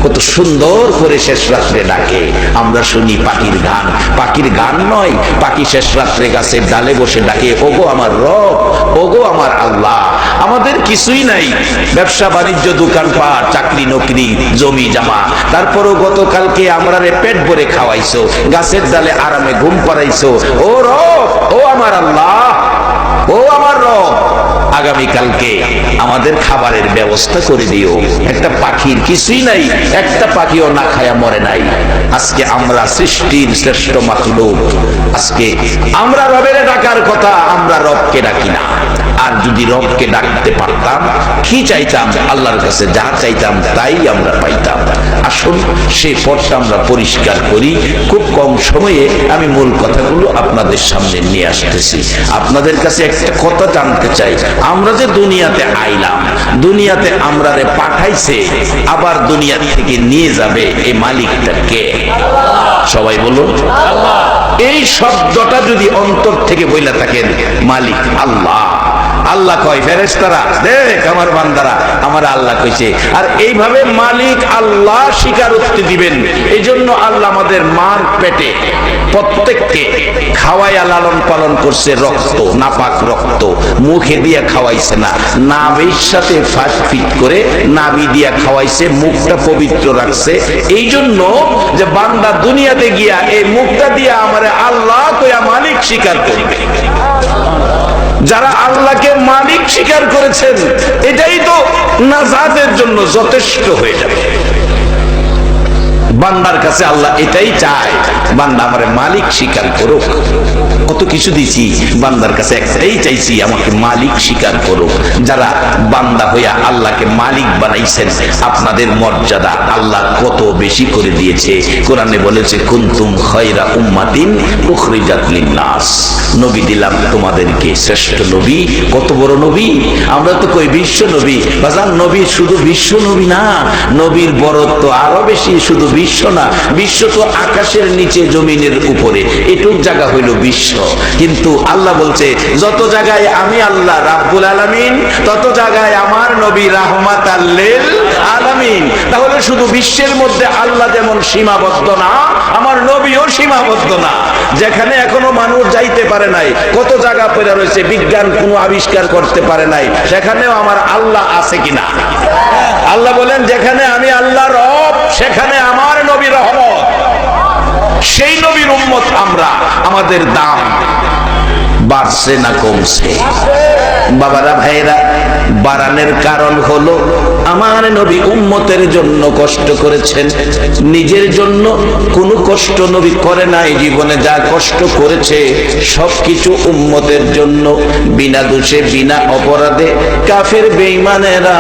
কত সুন্দর করে শেষ রাত্রে ডাকে, আমরা শুনি পাখির গান। পাখির গান নয়, পাখি শেষ রাত্রে গাছের ডালে বসে ডাকে ওগো আমার রব, ওগো আমার আল্লাহ। আমাদের কিছুই নাই, ব্যবসা বাণিজ্য, দোকানপাট, চাকরি নকরি, জমি জামা, তারপরও গতকালকে আমরা পেট ভরে খাওয়াইছো, গাছের ডালে আরামে ঘুম পাড়াইছো। ও রব, ও আমার আল্লাহ, ও আমার রব, আগামীকালকে আমাদের খাবারের ব্যবস্থা করে দিও। একটা পাখির কিছুই নাই, একটা পাখিও না খায়া মরে নাই। আজকে আমরা সৃষ্টির শ্রেষ্ঠ মাখলুক, আজকে আমরা রবের ডাকার কথা, আমরা রবকে ডাকি না। আর যদি রবকে ডাকতে পারতাম, কি চাইতাম আল্লাহর কাছে, যা চাইতাম তাই আমরা পাইতাম। আসুন সেই পথটা আমরা পরিষ্কার করি। খুব কম সময়ে আমি মূল কথাগুলো আপনাদের সামনে নিয়ে আসতেছি। আপনাদের কাছে একটা কথা জানতে চাই, আমরা যে দুনিয়াতে আইলাম, দুনিয়াতে আমরা পাঠাইছে, আবার দুনিয়া থেকে নিয়ে যাবে, এই মালিকটা কে? সবাই বলুন আল্লাহ। এই শব্দটা যদি অন্তর থেকে বইলা থাকেন, মালিক আল্লাহ। আল্লাহ কয় ফেরেশতারা দেখ আমার বান্দারা আমার আল্লাহ কইছে। আর এইভাবে মালিক আল্লাহ স্বীকারোক্তি দিবেন। এই জন্য আল্লাহ আমাদের মার পেটে প্রত্যেককে খাওয়াইয়া লালন পালন করছে, রক্ত নাপাক রক্ত মুখে দিয়া খাওয়াইছে না, নাভির সাথে ফাঁস ফিট করে নাভি দিয়া খাওয়াইছে, মুখটা পবিত্র রাখছে। এই জন্য যে বান্দা দুনিয়াতে গিয়া এই মুখটা দিয়া আমারে আল্লাহ কইয়া মালিক স্বীকার করবে। যারা আল্লাহকে মালিক স্বীকার করেছেন, এটাই তো নাজাতের জন্য যথেষ্ট হয়ে যাবে। বান্দার কাছে আল্লাহ এটাই চায়, বান্দা আমারে মালিক স্বীকার করুক। কত কিছু দিছি, বান্দার কাছে একটাই চাইছি, আমাকে মালিক স্বীকার করুক। যারা বান্দা হইয়া আল্লাহকে মালিক বানাইছেন, আপনাদের মর্যাদা আল্লাহ কত বেশি করে দিয়েছে। কোরআনে বলেছে কুনতুম খায়রা উম্মাতিন উখরিজাত লিন-নাস, নবী দিলাম তোমাদেরকে শ্রেষ্ঠ নবী। কত বড় নবী! আমরা তো কই বিশ্ব নবী। বাজান নবী শুধু বিশ্ব নবী না, নবীর বরত্ব আরো বেশি। শুধু বিশ্ব না, বিশ্ব তো আকাশের নিচে জমিনের উপরে, এটুক জায়গা হইল বিশ্ব। কিন্তু আল্লাহ বলছে যত জায়গায় আমি আল্লাহ রাব্বুল আলামিন, তত জায়গায় আমার নবী রাহমাতাল লিল আলামিন। তাহলে শুধু বিশ্বের মধ্যে আল্লাহ যেমন সীমাবদ্ধ না, আমার নবীও সীমাবদ্ধ না। যেখানে এখনো মানুষ যাইতে পারে নাই, কত জায়গা পড়ে রয়েছে, বিজ্ঞান কোনো আবিষ্কার করতে পারে নাই, সেখানেও আমার আল্লাহ আছে কিনা? আল্লাহ বলেন যেখানে আমি আল্লাহ রব, সেখানে আমার নবী রহমত। সেই নবীর উম্মত আমরা, আমাদের দাম বাড়ছে না কমছে? বাবারা ভাইরা, বাড়ানোর কারণ হলো আমার নবী উম্মতের জন্য কষ্ট করেছেন, নিজের জন্য কোনো কষ্ট নবী করে নাই। জীবনে যা কষ্ট করেছে সবকিছু উম্মতের জন্য, বিনা দোষে বিনা অপরাধে কাফের বেঈমানেরা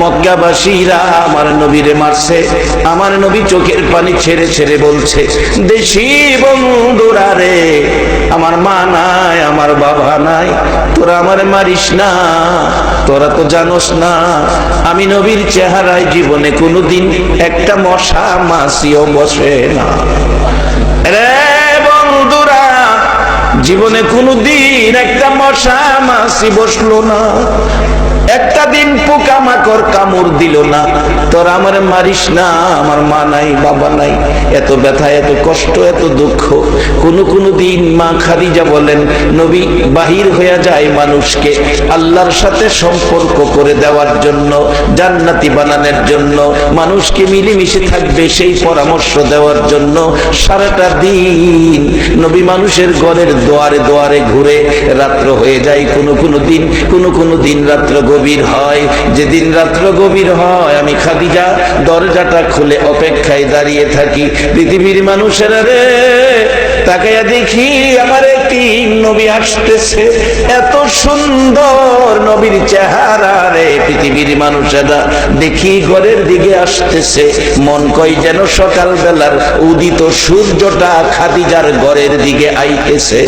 মক্কাবাসীরা আমার নবীরে মারছে। আমার নবী চোখের পানি ছেড়ে ছেড়ে বলছে, দেশি বন্ধুরা রে, আমার মা নাই, আমার বাবা নাই, তোরা আমার মারিস না, তোরা তো জানোস না আমি নবীর চেহারায় জীবনে কোনোদিন একটা মশা মাছিও বসে না। রে বন্ধুরা, জীবনে কোনোদিন একটা মশা মাছি বসলো না, একটা দিন পোকামাকড় কামড় দিল না। তোরা আমার মারিস না, আমার মা নাই, বাবা নাই, এত ব্যথা, এত কষ্ট, এত দুঃখ। কোন দিন মা খাদিজা বলেন, নবী বাহির হয়ে যায় মানুষকে আল্লাহর সাথে সম্পর্ক করে দেওয়ার জন্য, জান্নাতি বানানোর জন্য, মানুষকে মিলেমিশে থাকবে সেই পরামর্শ দেওয়ার জন্য। সারাটা দিন নবী মানুষের ঘরের দুয়ারে দুয়ারে ঘুরে, রাত্র হয়ে যায় কোনো দিন রাত্র গভীর হয়। যেদিন রাত্র গভীর হয় আমি খাদিজা দরজাটা খুলে অপেক্ষায় দাঁড়িয়ে থাকি। পৃথিবীর মানুষেরা রে, তাকাইয়া দেখি আমার একটি নবী আসতেছে, এত সুন্দর নবীর চেহারা রে। পৃথিবীর মানুষেরা দেখি ঘরের দিকে আসতেছে, মন কয় যেন সকাল বেলার উদিত সূর্যটা খাদিজার ঘরের দিকে আইতেছে।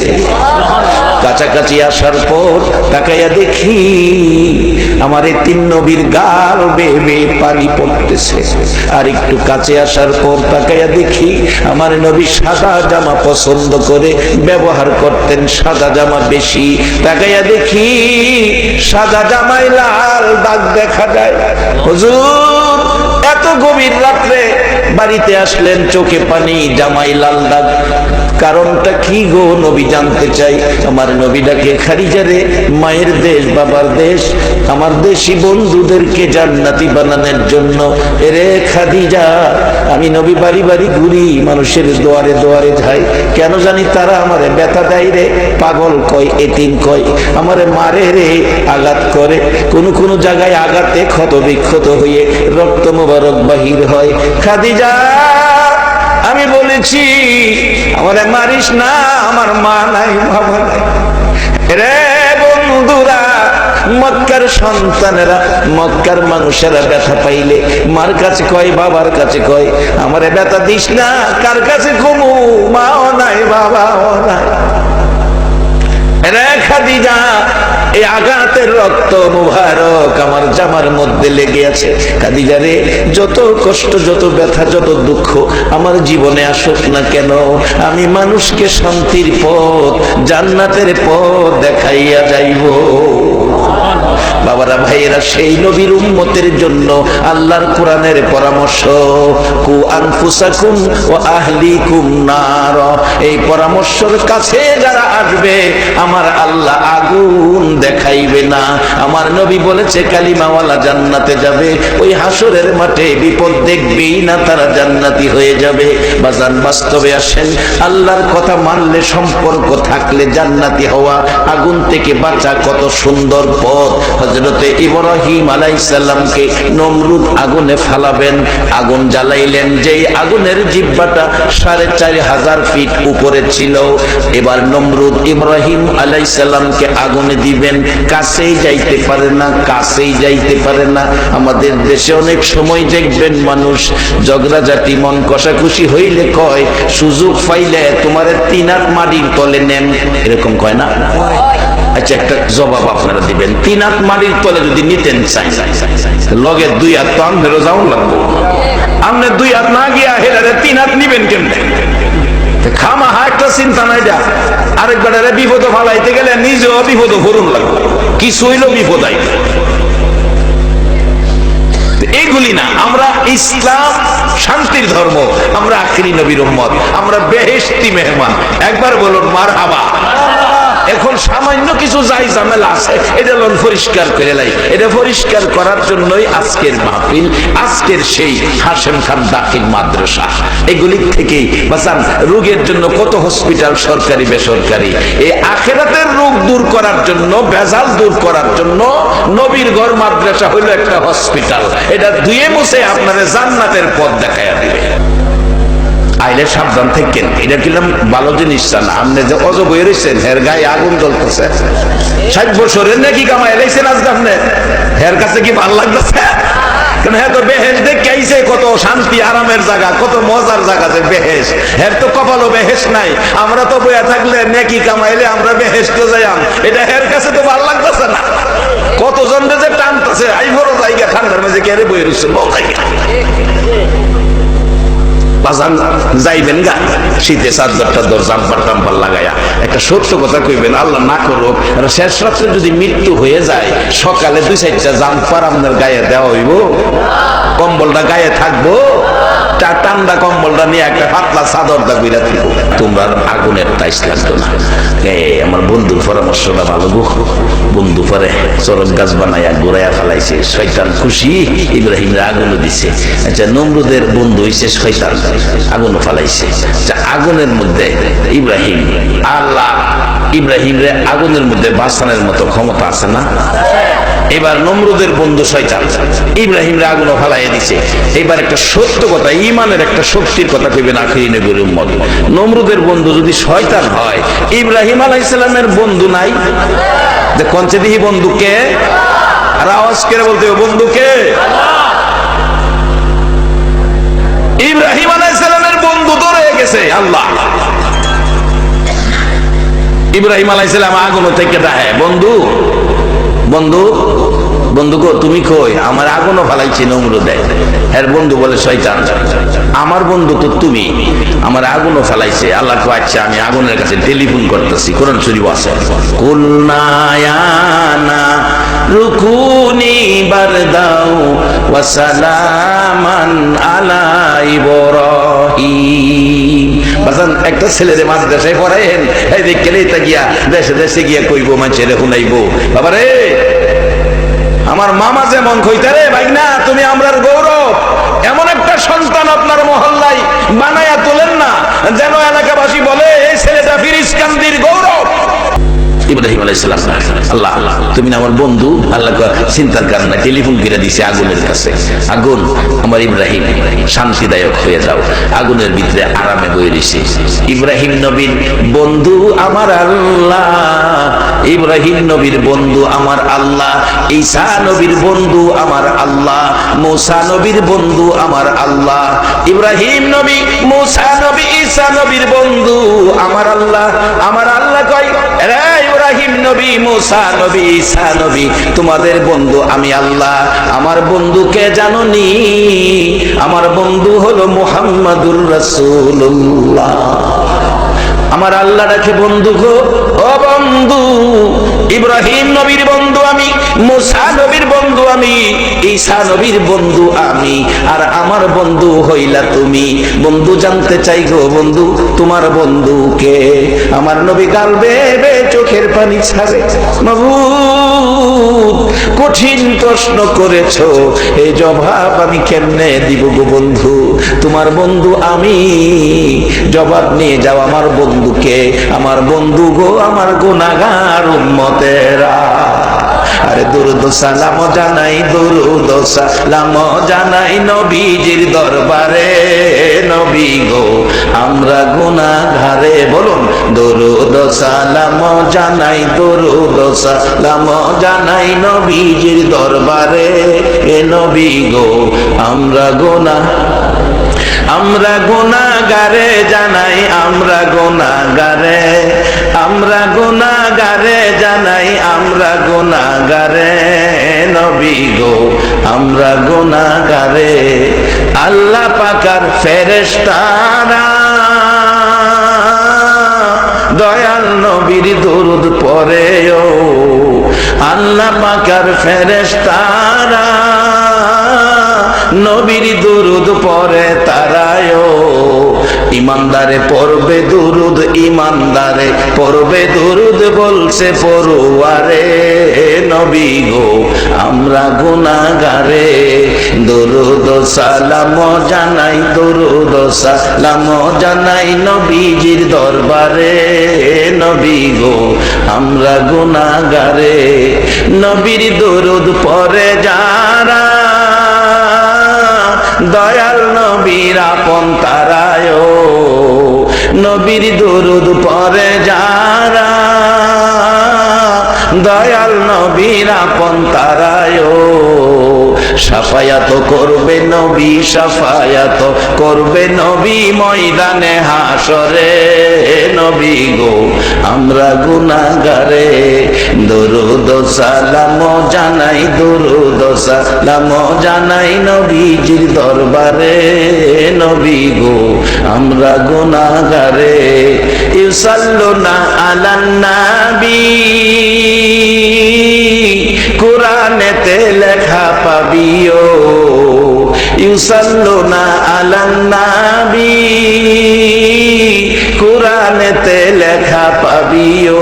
কাছাকাছি আসার পর তাকাইয়া দেখি আমার এই তিন নবীর গাল বেয়ে বেয়ে পানি পড়তেছে। আর একটু কাছে আসার পর তাকাইয়া দেখি আমার নবী সাদা জামা পছন্দ করে ব্যবহার করতেন, সাদা জামা বেশি। তাকাইয়া দেখি সাদা জামায় লাল দাগ দেখা যায়। হুজুর, এত গভীর রাত্রে বাড়িতে আসলেন, চোখে পানি, জামাই লাল দাগ, কারণটা কি গো নবী জানতে চাই। আমার নবীটাকে খাদিজারে, মায়ের দেশ বাবার দেশ, আমার দেশি বন্ধুদেরকে জান্নাতি বানানোর জন্য। এরে খাদিজা, আমি নবী বাড়ি বাড়ি ঘুরি, মানুষের দুয়ারে দুয়ারে যাই, কেন জানি তারা আমারে ব্যথা দেয় রে, পাগল কয়, এতিম কয়, আমারে মারে রে, আঘাত করে। কোন জায়গায় আঘাতে ক্ষত বিক্ষত হয়ে রক্ত মোবারক বাহির হয়। খাদিজা, আমি বলেছি আমারে মারিস না, আমার মা নাই, বাবা নাই। রে বন্ধুরা, মক্কার সন্তানেরা, মক্কার মানুষেরা ব্যথা পাইলে মার কাছে কয়, বাবার কাছে কয়, আমারে ব্যথা দিস না। কার কাছে কমু? মাও নাই, বাবাও নাই। রে খাদিজা, এই আঘাতের রক্ত মুবারক আমার জামার মধ্যে লেগে আছে। খাদিজা রে, যত কষ্ট, যত ব্যথা, যত দুঃখ আমার জীবনে আসুক না কেন, আমি মানুষকে শান্তির পথ, জান্নাতের পথ দেখাইয়া যাইব। বাবারা ভাইয়েরা, সেই নবীর উম্মতের জন্য আল্লাহর কোরআনের পরামর্শ, কু আনফুসাকুম ওয়া আহলিকুম নার, এই পরামর্শের কাছে যারা আসবে আমার আল্লাহ আগুন দেখাইবে না। আমার নবী বলেছে কালিমাওয়ালা জান্নাতে যাবে, ওই হাসরের মাঠে বিপদ দেখবেই না, তারা জান্নাতি হয়ে যাবে। বাজান, বাস্তবে আসেন, আল্লাহর কথা মানলে, সম্পর্ক থাকলে জান্নাতি হওয়া, আগুন থেকে বাঁচা কত সুন্দর পথ। হযরতে ইব্রাহিম আলাইহিস সালামকে নমরুদ আগুনে ফালাবেন, আগুন জ্বালাইলেন, যেই আগুনের জিহ্বাটা 4500 ফিট উপরে ছিল। এবার নমরুদ ইব্রাহিম আলাইহিস সালামকে আগুনে দিবেন, কাছেই যাইতে পারে না, কাছেই যাইতে পারে না। আমাদের দেশে অনেক সময় দেখবেন মানুষ ঝগড়াঝাটি, মন কষাকষি হইলে কয়, সুযোগ পাইলে তোমার 3 হাত মাটির তলে নেন, এরকম কয় না? আচ্ছা, একটা জবাব আপনারা দিবেন, 3 হাত মাটির তলে যদি নিতেন চাই, লগে 2 হাত তো আমনেরও যাওয়া লাগবো। আপনি 2 হাত না গিয়া হেলারে 3 হাত নিবেন কেমনে? খামাহা একটা চিন্তা নাই যা, আরেকবারে বিপদ ফালাইতে গেলে নিজেও বিপদ ভরুন লাগবে, কিছু হইলেও বিপদ আই। এইগুলি না, আমরা ইসলাম শান্তির ধর্ম, আমরা আখিরি নবীর উম্মত, আমরা বেহেশতি মেহমান। একবার বলুন মারহাবা। এখন সামান্য কিছু যাই ঝামেলা আছে, এটা লোন পরিষ্কার করে লাই। এটা পরিষ্কার করার জন্যই আজকের মাহফিল, আজকের সেই হাশেম খান দাখিল মাদ্রাসা। এগুলি থেকেই বাসান রোগের জন্য কত হসপিটাল সরকারি বেসরকারি, এই আখিরাতের রোগ দূর করার জন্য, ভেজাল দূর করার জন্য নবীর ঘর মাদ্রাসা হইল একটা হসপিটাল। এটা ধুয়ে মুছে আপনার জান্নাতের পথ দেখাইয়া দিবে। আইলে সাবধান থাকেন, এটা কিলাম ভালো জিনিস না। আপনি যে অজ বই রয়েছেন, হের গায়ে আগুন জ্বলতেছে, 60 বছরের নাকি কামাই এলাইছেন আজকে আপনি, হের কাছে কি ভাল লাগতেছে? কেন হ্যাঁ তো বেহেশ দেখে আইছে, কত শান্তি আরামের জায়গা, কত মজার জায়গা যে বেহেশ। হের তো কপালও বেহেশ নাই, আমরা তো বইয়া থাকলে নেকি কামাইলে আমরা বেহেশ তো যাইয়াম, এটা হের কাছে তো ভাল লাগতেছে না। কতজন যে টানতেছে, আই বড় জায়গা ঠান্ডার মাঝে কেড়ে বই রয়েছে বড় জায়গা। যাইবেন গা শীতে চাদরটা জাম্পার টাম্পার লাগাইয়া, একটা সত্য কথা কইবেন, আল্লাহ না করুক শেষ রাত্রে যদি মৃত্যু হয়ে যায়, সকালে 2-4টা জাম্পার আপনার গায়ে দেওয়া হইব? কম্বলটা গায়ে থাকবো? ঠান্ডা কম্বলটা নিয়ে একটা পাতলা চাদরটা কইরা দিব। তোমরা আগুনের টাইস লাগতো না। আমার বন্ধুর পরামর্শটা ভালো গো। বন্ধু পরে চরক গাছ বানাইয়া গোড়াইয়া ফেলাইছে, শয়তান খুশি, ইব্রাহিমরা আগুনও দিছে। আচ্ছা, নমরুদের বন্ধু হইছে শয়তান, আগুনও ফেলাইছে। আগুনের মধ্যে ইব্রাহিম, আল্লাহ ইব্রাহিমরে আগুনের মধ্যে বাঁচানোর মতো ক্ষমতা আছে না? এবার নমরুদের বন্ধু শয়তান ইব্রাহিমরে আগুনও ফেলাইয়া দিছে। এবার একটা সত্য কথা, ঈমানের একটা শক্তির কথা কইবেন আখিরি নবীর উম্মত। নমরুদের বন্ধু যদি শয়তান হয়, ইব্রাহিম আলাইহিস সালামের বন্ধু নাই? যে কঞ্চে দিহি বন্ধুকে, আর আওয়াজ করে বলতে হবে বন্ধুকে। ইব্রাহিম আলাইহিস সালামের বন্ধু তো রয়ে গেছে আল্লাহ। ইব্রাহিম আলাইহিস সালাম আগুন থেকে ডাহে, বন্ধু বন্ধু বন্ধু গো তুমি কই? আমার আগুনও ফালাইছি নমরুদে। এর বন্ধু বলে শয়তান, আমার বন্ধু তো তুমি, আমার আগুনও ফালাইছে। আল্লাহ কো আচ্ছা, আমি আগুনের কাছে টেলিফোন করতেছি। কোরআন শরীফ আছে, কুলনা ইয়া রুকুনি বারদাও ওয়া সালামান আলা ইব্রাহিম। বাজান একটা ছেলেরে মাদ্রাসায় পড়ায়েন, এই দেখলে তা গিয়া দেশে দেশে গিয়া কইবো, মানুষের শুনাইবো, বাবা রে আমার মামা যেমন কইতারে ভাই না তুমি আমরার গৌরব, এমন একটা সন্তান আপনার মহল্লায় বানায়া তোলেন না যেন এলাকাবাসী বলে এই ছেলেটা ফিরিস্কান্দির গৌরব। ইব্রাহিম আলাইহিস সালাম, আল্লাহ তুমি না আমার বন্ধু, আল্লাহ চিন্তার কারণে টেলিফোন করে দিছে আগুনের কাছে। আগুন আমার ইব্রাহিম শান্তিদায়ক হয়ে যাও। আগুনের ভিতরে আরামে বয়ে দিছে। ইব্রাহিম নবীর বন্ধু আমার আল্লাহ, ইব্রাহিম নবীর বন্ধু আমার আল্লাহ, ঈসা নবীর বন্ধু আমার আল্লাহ, মুসা নবীর বন্ধু আমার আল্লাহ। ইব্রাহিম নবী, মুসা নবী, ঈসা নবীর বন্ধু আমার আল্লাহ। আমার আল্লাহ কয়, রে ইব্রাহিম নবী, মুসা নবী, ঈসা নবী তোমাদের বন্ধু আমি আল্লাহ। আমার বন্ধুকে জানোনি? আমার বন্ধু হলো মুহাম্মাদুর রাসূলুল্লাহ। আমার আল্লাহ ডাকে বন্ধু গো, ও বন্ধু। ইব্রাহিম নবীর বন্ধু আমি, মুসা নবীর বন্ধু আমি, ঈসা নবীর বন্ধু আমি, আর আমার বন্ধু হইলা তুমি। বন্ধু জানতে চাই গো বন্ধু, তোমার বন্ধুকে? আমার নবী গাল বেয়ে চোখের পানি ছাড়ে, মাবুদ কঠিন প্রশ্ন করেছো, এই জবাব আমি কেমনে দিব গো বন্ধু? তোমার বন্ধু আমি, জবাব নিয়ে যাও আমার বন্ধুকে। আমার বন্ধু গো, আমার গুনাহগার উম্মতেরা। আরে দুরুদ সালাম জানাই, দুরুদ সালাম জানাই নবীজির দরবারে। নবী গো আমরা গুনাহগারে, বলুন দুরুদ সালাম জানাই, দুরুদ সালাম জানাই নবীজির দরবারে। এ নবী গো আমরা গুনাহগারে জানাই, আমরা গুনাহগারে, আমরা গুনাহগারে জানাই, আমরা গুনাহগারে। নবী গো আমরা গুনাহগারে। আল্লাহ পাকার ফেরেশতারা দয়াল নবীর দরুদ পড়ে, ও আল্লাহ পাকার ফেরেশতারা নবীর দরুদ পড়ে তারায়। ইমানদারে পড়বে দুরুদ, ইমানদারে পড়বে দুরুদ, বলছে পড়ুয়ারে নবী গো আমরা গুনাহগারে। দুরুদ সালাম জানাই, দুরুদ সালাম জানাই নবীজির দরবারে নবী গো আমরা গুনাহগারে। নবীর দুরুদ পড়ে যারা দয়াল নবীর আপন তারায়, নবীর দুরুদ পড়ে যারা দয়াল নবীর আপন তারায়, সাফায়াত করবে নবী, সাফায়াত করবে নবী ময়দানে হাসরে নবী গো আমরা গুনাহগারে। দুরুদ সালাম জানাই, দুরুদ সালাম জানাই নবীজির দরবারে নবী গো আমরা গুনাহগারে। ইউসাল্লুনা আলান নবী কোরআনেতে লেখা পাবিও, ইউসাল্লুনা আলান নবী কোরআনেতে লেখা পাবিও।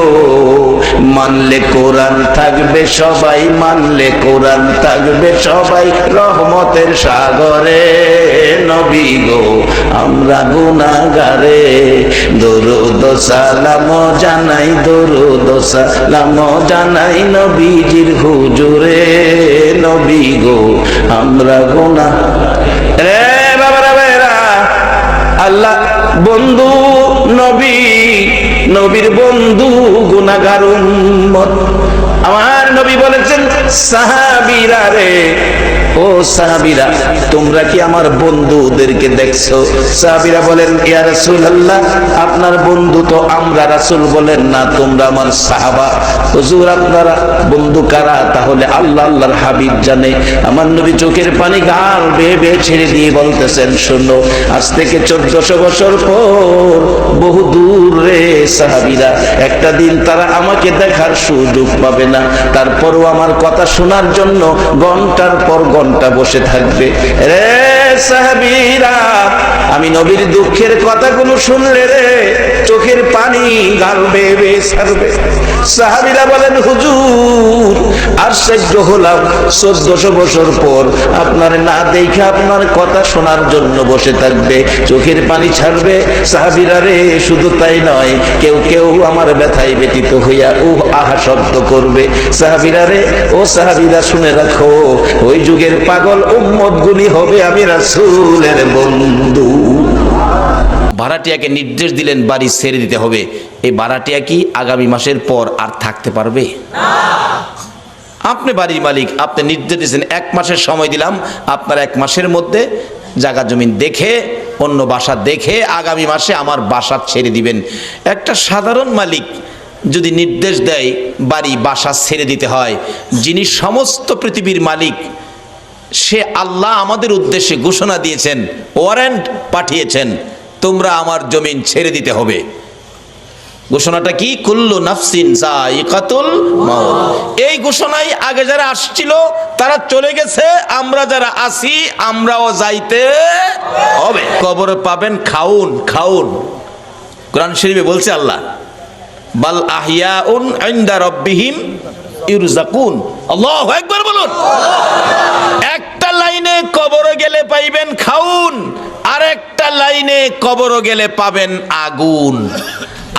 মানলে কোরআন থাকবে সবাই, মানলে কোরআন থাকবে সবাই রহমতের সাগরে নবী গো আমরা গুনাহগারে। দুরুদ সালাম জানাই, দুরুদ সালাম জানাই নবীজির হুজুরে নবী গো আমরা গুনাহগারে। বাবারা বেরা আল্লাহ বন্ধু নবী, নবীর বন্ধু গুনাহগার উম্মত। আমার নবী বলেছেন সাহাবীরা রে, ও সাহাবীরা তোমরা কি আমার বন্ধুদেরকে দেখছো? সাহাবীরা বলেন ইয়া রাসূলুল্লাহ আপনার বন্ধু তো আমরা। রাসূল বলেন না তোমরা আমার সাহাবা। হুজুর আপনারা বন্ধু কারা? তাহলে আল্লাহ আল্লাহর হাবিব জানে। আমার নবী চোখের পানি গাল বেয়ে বেয়ে ছেড়ে দিয়ে বলতেছেন শোনো আজ থেকে 1400 বছর পর বহু দূরে সাহাবীরা একটা দিন তারা আমাকে দেখার সুযোগ পাবে না, তারপরও আমার কথা শোনার জন্য ঘন্টার পর ঘন্টা বসে থাকবে। রে সাহাবীরা আমি নবীর দুঃখের কথাগুলো শুনলে রে চোখের পানি গাল বেয়ে বেয়ে ছাড়বে। সাহাবীরা বলেন হুজুর আশ্চর্য হলাম 1400 বছর পর আপনার না দেখে আপনার কথা শোনার জন্য বসে থাকবে, চোখের পানি ছাড়বে। সাহাবীরা রে শুধু তাই নয়, কেউ কেউ আমার ব্যথায় ব্যতীত হইয়া উহ আহা শব্দ করবে। সাহাবীরা রে ও সাহাবীরা শুনে রাখো ওই যুগের পাগল উম্মত গুলি হবে আমি রাসূলের বন্ধু। ভাড়াটিয়াকে নির্দেশ দিলেন বাড়ি ছেড়ে দিতে হবে। এই ভাড়াটিয়া কি আগামী মাসের পর আর থাকতে পারবে না? আপনি বাড়ির মালিক, আপনি নির্দেশ দিয়েছেন 1 মাসের সময় দিলাম, আপনার 1 মাসের মধ্যে জায়গা জমিন দেখে অন্য বাসা দেখে আগামী মাসে আমার বাসা ছেড়ে দিবেন। একটা সাধারণ মালিক যদি নির্দেশ দেয় বাড়ি বাসা ছেড়ে দিতে হয়, যিনি সমস্ত পৃথিবীর মালিক সে আল্লাহ আমাদের উদ্দেশ্যে ঘোষণা দিয়েছেন, ওয়ারেন্ট পাঠিয়েছেন তোমরা আমার জমিন ছেড়ে দিতে হবে। ঘোষণাটা কি? কুল্লু নাফসিন যায়িকাতুল মাউত। এই ঘোষণাই আগে যারা আসছিল তারা চলে গেছে, আমরা যারা আছি আমরাও যাইতে হবে। কবরে পাবেন খাউন খাউন। কোরআন শরীফে বলছে আল্লাহ বাল আহিয়াউন ইনদা রাব্বিহিম ইরযাকুন। আল্লাহু আকবার বলুন। একটা লাইনে কবরে গেলে পাইবেন খাউন, আর একটা লাইনে কবরে গেলে পাবেন আগুন।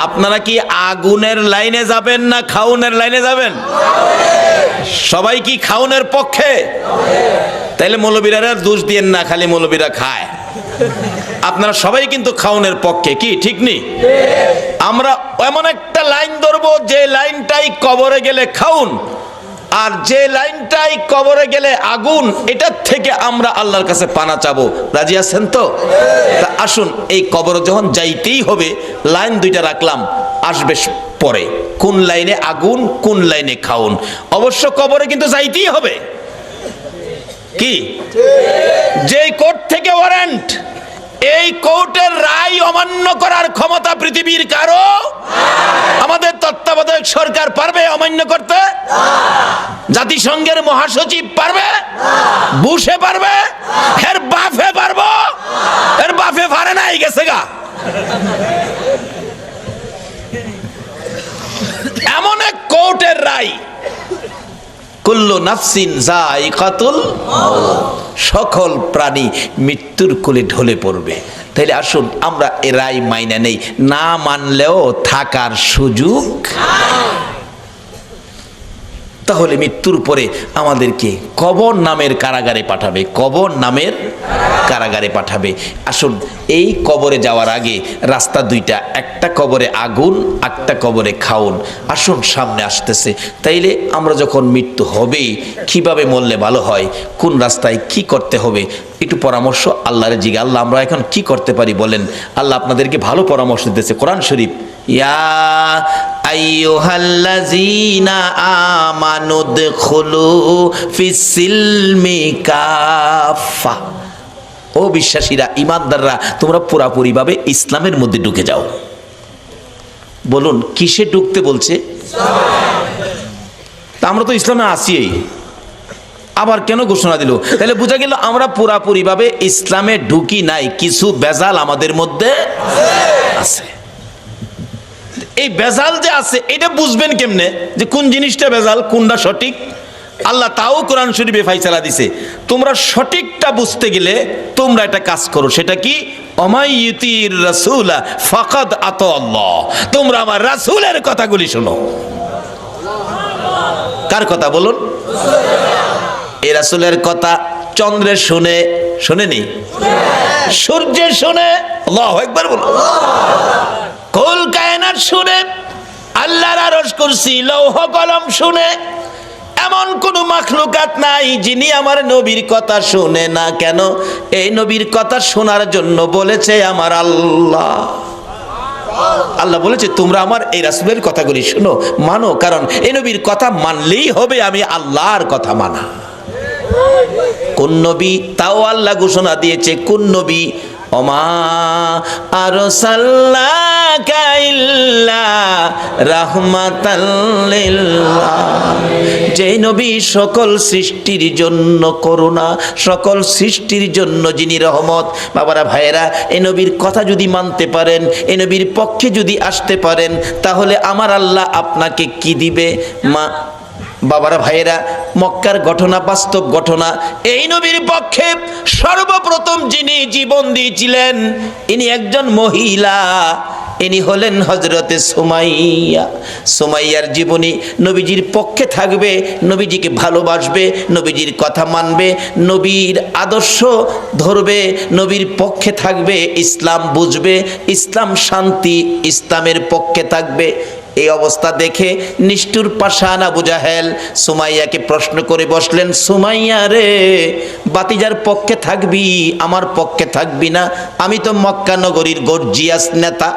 আপনারা কি আগুনের লাইনে যাবেন না খাউনের লাইনে যাবেন? সবাই কি খাউনের পক্ষে? তাইলে মৌলবীরা দোষ দিয়েন না, খালি মৌলবীরা খায়। আপনারা সবাই কিন্তু খাউনের পক্ষে, কি ঠিক নেই? আমরা এমন একটা লাইন ধরবো যে লাইনটাই কবরে গেলে খাউন, আর যে লাইনটাই কবরে গেলে আগুন। এটার থেকে আমরা আল্লাহর কাছে পানা চাবো। রাজি আছেন তো? তা আসুন এই কবরে যখন যাইতেই হবে লাইন দুইটা রাখলাম, আসবে পরে কোন লাইনে আগুন কোন লাইনে খাউন। অবশ্য কবরে কিন্তু যাইতেই হবে। কি যে কোর্ট থেকে ওয়ারেন্ট, এই কোর্টের রায় অমান্য করার ক্ষমতা পৃথিবীর কারো? আমাদের তত্ত্বাবধায়ক সরকার পারবে অমান্য করতে? জাতিসংঘের মহাসচিব পারবে? বুশে পারবে? এর বাফে পারবো? এর বাফে পারে না। রায় গেছে গা। এমন এক কোর্টের রায়, কুল্লু নাফসিন যায়িকাতুল মাউত, সকল প্রাণী মৃত্যুর কোলে ঢলে পড়বে। তাইলে আসুন আমরা এ রায় মাইনা নেই, না মানলেও থাকার সুযোগ। তাহলে মৃত্যুর পরে আমাদেরকে কবর নামের কারাগারে পাঠাবে, কবর নামের কারাগারে পাঠাবে। আসুন এই কবরে যাওয়ার আগে রাস্তা দুইটা, একটা কবরে আগুন, একটা কবরে খাউন। আসুন সামনে আসতেছে। তাইলে আমরা যখন মৃত্যু হবে কিভাবে মরলে ভালো হয়, কোন রাস্তায় কি করতে হবে, একটু পরামর্শ আল্লাহরে জিজ্ঞাসা। আল্লাহ আমরা এখন কি করতে পারি বলেন? আল্লাহ আপনাদেরকে ভালো পরামর্শ দিতেছে। কোরআন শরীফ, ইয়া আইয়ুহাল্লাযীনা আমানু দুখুলু ফিস-সিলমি কাফা, ও বিশ্বাসীরা, ইমানদাররা, তোমরা পুরাপুরিভাবে ইসলামের মধ্যে ঢুকে যাও। বলুন কিসে ঢুকতে বলছে? তা আমরা তো ইসলামে আছি, আবার কেন ঘোষণা দিল? তাহলে বোঝা গেল আমরা পুরাপুরিভাবে ইসলামে ঢুকি নাই, কিছু বেজাল আমাদের মধ্যে আছে। এই বেজাল যে আছে এটা বুঝবেন কেমনে যে কোন জিনিসটা বেজাল, কোনটা সঠিক? আল্লাহ তাও কোরআন শরীফে ফাইসালা দিছে। তোমরা সঠিকটা বুঝতে গেলে তোমরা একটা কাজ করো, সেটা কি? অমাইয়ুতির রাসূলা ফাকাদ আতাল্লাহ, তোমরা আমার রাসূলের কথাগুলি শোনো। কার কথা বলুন? এই রাসূলের কথা চন্দ্রের শুনে, শোনেনি? সূর্যের শুনে, আল্লাহু আকবার বলো। কুল কায়নাত শুনে, আল্লাহর আরশ কুরসি লৌহ কলম শুনে, এমন কোন মাখলুকাত নাই যিনি আমার নবীর কথা শুনে না। কেন? এই নবীর কথা শোনার জন্য বলেছে আমার আল্লাহ। আল্লাহ বলেছে তোমরা আমার এই রাসূলের কথাগুলি শুনো, মানো, কারণ এই নবীর কথা মানলেই হবে আমি আল্লাহর কথা মানা। কোন নবী? তাও আল্লাহ ঘোষণা দিয়েছে কোন নবী? ওমা আরসালনাকা ইল্লা রাহমাতাল লিল আলামিন, যে নবী সকল সৃষ্টির জন্য করুণা, সকল সৃষ্টির জন্য যিনি রহমত। বাবারা ভাইয়েরা, এই নবীর কথা যদি মানতে পারেন, এই নবীর পক্ষে যদি আসতে পারেন, তাহলে আমার আল্লাহ আপনাকে কি দিবে? বাবারা ভাইয়েরা, মক্কার ঘটনা বাস্তব ঘটনা। এই নবীর পক্ষে সর্বপ্রথম যিনি জীবন দিয়েছিলেন ইনি একজন মহিলা, ইনি হলেন হযরতে সুমাইয়া। সুমাইয়ার জীবনী নবীজির পক্ষে থাকবে, নবীজিকে ভালোবাসবে, নবীজির কথা মানবে, নবীর আদর্শ ধরবে, নবীর পক্ষে থাকবে, ইসলাম বুঝবে, ইসলাম শান্তি, ইসলামের পক্ষে থাকবে। এই অবস্থা দেখে নিষ্ঠুর পাষাণ আবু জাহেল সুমাইয়াকে প্রশ্ন করে বসলেন, সুমাইয়া রে, বাতিজার পক্ষে থাকবি, আমার পক্ষে থাকবি না? আমি তো মক্কা নগরীর গর্জিয়াস নেতা।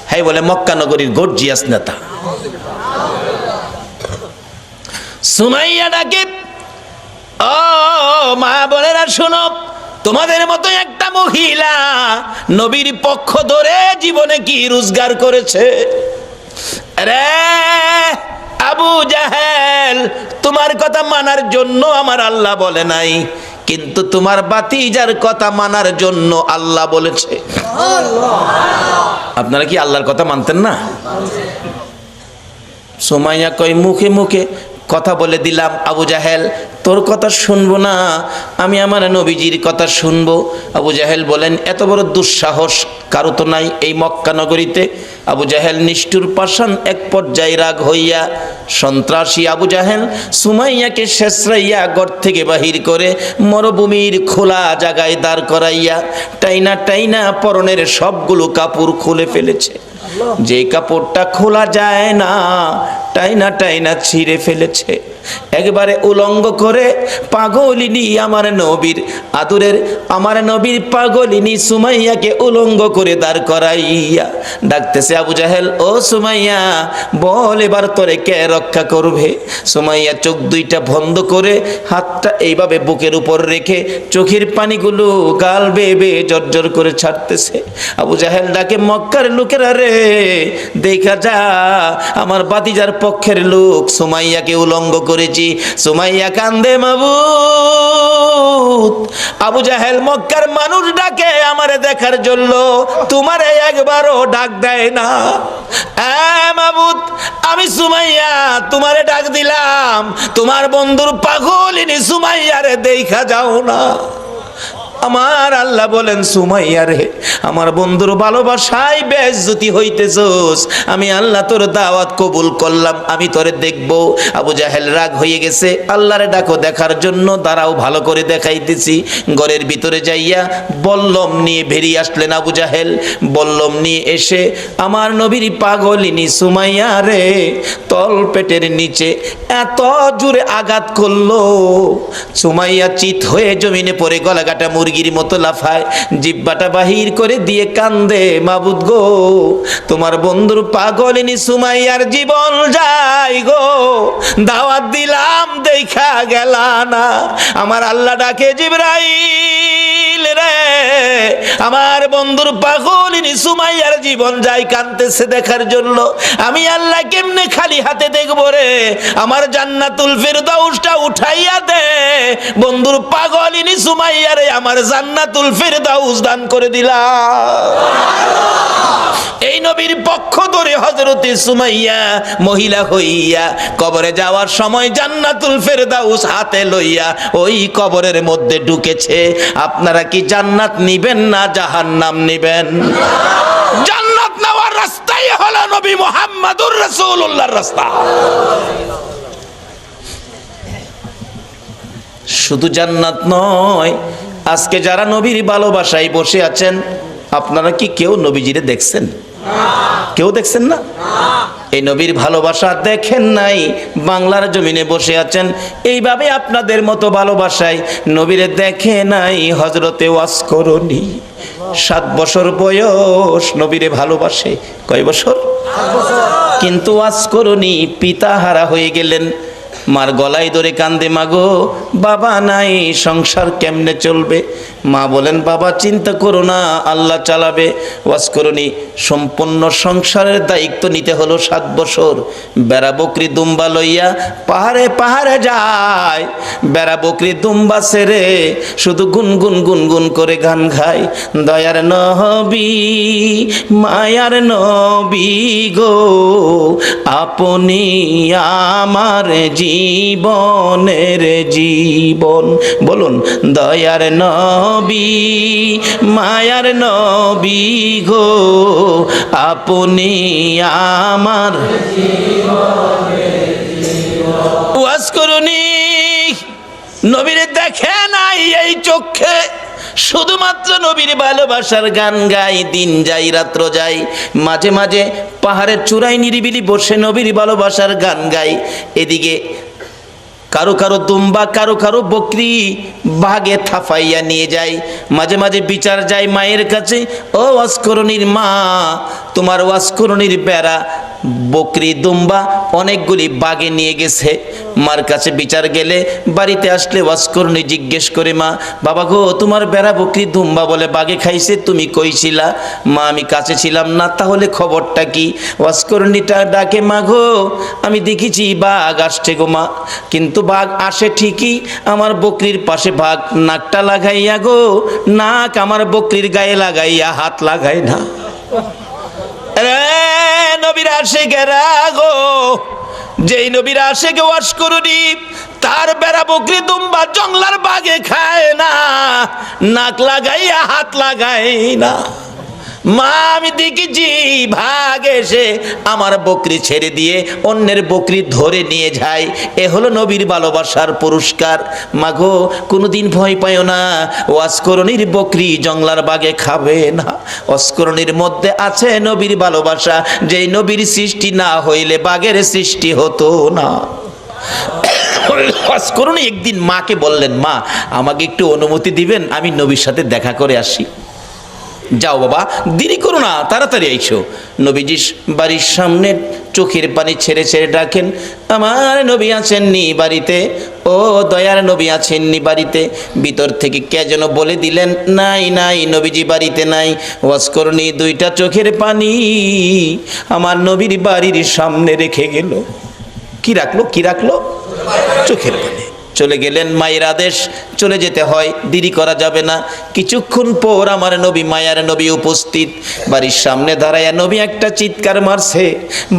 হ্যাঁ বলে, মক্কা নগরীর গর্জিয়াস নেতা। সুমাইয়া ডাকে, ও মা বোনেরা শোনো, তোমাদের মতো একটা মহিলা নবীর পক্ষ ধরে জীবনে কি রোজগার করেছে? রে আবু জাহেল, তোমার কথা মানার জন্য আমার আল্লাহ বলে নাই, কিন্তু তোমার বাতিজার কথা মানার জন্য আল্লাহ বলেছে। আপনারা কি আল্লাহর কথা মানতেন না? সুমাইয়া কই, মুখে মুখে কথা বলে দিলাম আবু জাহেল তোর কথা শুনবো না, আমি আমার নবীজির কথা শুনবো। আবু জাহেল বলেন, এত বড় দুঃসাহস কারো তো নাই এই মক্কা নগরীতে। আবু জাহেল নিষ্ঠুর পাষাণ এক পর্যায়ে রাগ হইয়া সন্ত্রাসী আবু জাহেল সুমাইয়াকে শেষরাইয়া ঘর থেকে বাহির করে মরুভূমির খোলা জায়গায় দাঁড় করাইয়া টাইনা টাইনা পরনের সবগুলো কাপড় খুলে ফেলেছে। যে কাপড়টা খোলা যায় না টাইনা টাইনা ছিঁড়ে ফেলেছে। একবারে উলঙ্গ করে পাগলিনী আমার নবীর আদরের, আমার নবীর পাগলিনী সুমাইয়াকে উলঙ্গ করে দাঁড় করাইয়া ডাকতেছে, আবু জাহেল ও সুমাইয়া বল এবার তোরে কে রক্ষা করবে? সুমাইয়া চোখ দুইটা বন্ধ করে হাতটা এইভাবে বুকের উপর রেখে চোখের পানিগুলো গাল বেয়ে বেয়ে জর্জর করে ছাড়তেছে। আবু জাহেল ডাকে, মক্কার লোকেরা রে, দেখা যা আমার বাতিজার পক্ষের লোক সুমাইয়াকে উলঙ্গ করেছি। সুমাইয়া কান্দে, মা মাবুদ, আবু জাহেল মক্কার মানুষ ডাকে আমারে দেখার জন্য, তোমারে একবারও ডাক দেয় না। মাবুদ, আমি সুমাইয়া তোমারে ডাক দিলাম, তোমার বন্ধুর পাগলিনী সুমাইয়ারে দেখা যাও না। আমার আল্লাহ বলেন, সুমাইয়া রে, আমার বন্ধুর ভালোবাসায় বেইজ্জতি হইতেছস, আমি আল্লাহ তোর দাওয়াত কবুল করলাম, আমি তোরে দেখব। আবু জাহেল রাগ হয়ে গেছে, আল্লাহরে ডাকো দেখার জন্য, দাঁড়াও ভালো করে দেখাইতেছি। ঘরের ভিতরে যাইয়া বল্লম নিয়ে বেরিয়ে আসলেন আবু জাহেল। বল্লম নিয়ে এসে আমার নবীর পাগলিনী সুমাইয়া রে তল পেটের নিচে এত জোরে আঘাত করলো, সুমাইয়া চিত হয়ে জমিনে পড়ে গলাকাটা মুরগির মতো লাফায়, জিব্বাটা বাহির করে দিয়ে কান্দে, মাবুদ গো, তোমার বন্ধুর পাগলিনী সুমাইয়ার জীবন যায় গো, দাওয়াত দিলাম দেখা গেলা না। আমার আল্লাহ ডাকে, জিবরাইল রে, আমার বন্ধুর পাগলিনী সুমাইয়ার জীবন যায়, কাঁদতেছে দেখার জন্য, আমি আল্লাহ কেমনে খালি হাতে দেখবো রে, আমার জান্নাতুল ফিরদাউসটা উঠাইয়া দে, বন্ধুর পাগলিনী সুমাইয়ারে আমার জান্নাতুল ফিরদাউস দান করে দিলাম। এই নবীর পক্ষ ধরে হযরতে সুমাইয়া মহিলা হইয়া কবরে যাওয়ার সময় জান্নাতুল ফিরদাউস হাতে লইয়া ওই কবরের মধ্যে ঢুকেছে। আপনারা কি জান্নাত নিবেন না জাহান্নাম নিবেন? জান্নাত নেওয়ার রাস্তাই হলো নবী মুহাম্মদুর রাসূলুল্লাহর রাস্তা। শুধু জান্নাত নয়, আজকে যারা নবীর ভালোবাসায় বসে আছেন, আপনারা কি কেউ নবীজিরে দেখছেন? কেউ দেখছেন না? এই নবীর ভালোবাসা দেখেন নাই, বাংলার জমিনে বসে আছেন, এইভাবে আপনাদের মতো ভালোবাসায় নবীরে দেখে নাই হযরতে ওয়াসকরণী। 7 বছর বয়স নবীরে ভালোবাসে। কয় বছর? কিন্তু ওয়াসকরণী পিতাহারা হয়ে গেলেন। মার গলায় ধরে কান্দে, মাগো বাবা নাই, সংসার কেমনে চলবে? মা বলেন, বাবা চিন্তা করো না, আল্লাহ চালাবে। ওয়াসকরণী সম্পূর্ণ সংসারের দায়িত্ব নিতে হলো। 7 বছর বেড়া বকরি দুম্বা লইয়া পাহাড়ে পাহাড়ে যায়, বেড়া বকরি দুম্বা ছেড়ে শুধু গুনগুন গুনগুন করে গান গায়, দয়ার নবী মায়ার নবী গো, আপনি আমার জীবনের জীবন। বলুন, দয়ার নবী মায়ার নবী গো, আপনি আমার জীবনের জীবন। ওয়াসকরণী নবীরে দেখে নাই এই চোখে, শুধুমাত্র নবীর ভালোবাসার গান গাই, দিন যাই রাত্র যাই, মাঝে মাঝে পাহাড়ের চূড়ায় নিরিবিলি বসে নবীর ভালোবাসার গান গাই। এদিকে কারো কারো দুম্বা, কারো কারো বকরি ভাগে থাফাইয়া নিয়ে যায়। মাঝে মাঝে বিচার যায় মায়ের কাছে, ও ওয়াসকরণীর মা, তোমার ওয়াসকরণীর বেড়া বকরি দুম্বা অনেকগুলি বাগে নিয়ে গেছে। মার কাছে বিচার গেলে, বাড়িতে আসলে ওয়াসকরণী জিজ্ঞেস করে, মা বাবা গো, তোমার বেড়া বকরি দুম্বা বলে বাগে খাইছে, তুমি কইছিলা? মা আমি কাছে ছিলাম না, তাহলে খবরটা কি? ওয়াসকরণীটা ডাকে, মা গো আমি দেখেছি বাঘ আসছে গো মা, কিন্তু বাঘ আসে ঠিকই, আমার বকরির পাশে বাঘ নাকটা লাগাইয়া গো, নাক আমার বকরির গায়ে লাগাইয়া হাত লাগায় না। নবীর আশিকেরা গো, যেই নবীর আশিক ওয়াসকরণী, তার বেড়া বকরি দুম্বা জংলার বাগে খায় না, নাক লাগাইয়া হাত লাগায় না। মা আমি দেখেছি ভাগ এসে আমার বকরি ছেড়ে দিয়ে অন্যের বকরি ধরে নিয়ে যায়। এ হলো নবীর ভালোবাসার পুরস্কার। মাগো কোনোদিন ভয় পাইও না, ওয়াসকরণীর বকরি জংলার বাগে খাবে না। ওয়াসকরণীর মধ্যে আছে নবীর ভালোবাসা, যেই নবীর সৃষ্টি না হইলে বাঘের সৃষ্টি হতো না। ওয়াসকরণী একদিন মাকে বললেন, মা আমাকে একটু অনুমতি দিবেন, আমি নবীর সাথে দেখা করে আসি। যাও বাবা, দেরি করো না, তাড়াতাড়ি আইসো। নবীজি বাড়ির সামনে চোখের পানি ছেড়ে ছেড়ে ডাকেন, আমার নবী আছেননি বাড়িতে? ও দয়ার নবী আছেননি বাড়িতে? ভিতর থেকে কে যেন বলে দিলেন, নাই নাই, নবীজি বাড়িতে নাই। ওয়াসকরণী 2টা চোখের পানি আমার নবীর বাড়ির সামনে রেখে গেল। কি রাখলো? কি রাখলো? চোখের পানি। চলে গেলেন, মায়ের আদেশ, চলে যেতে হয়, দেরি করা যাবে না। কিছুক্ষণ পর আমার নবী, মায়ার নবী উপস্থিত। বাড়ির সামনে দাঁড়ায়া নবী একটা চিৎকার মারছে,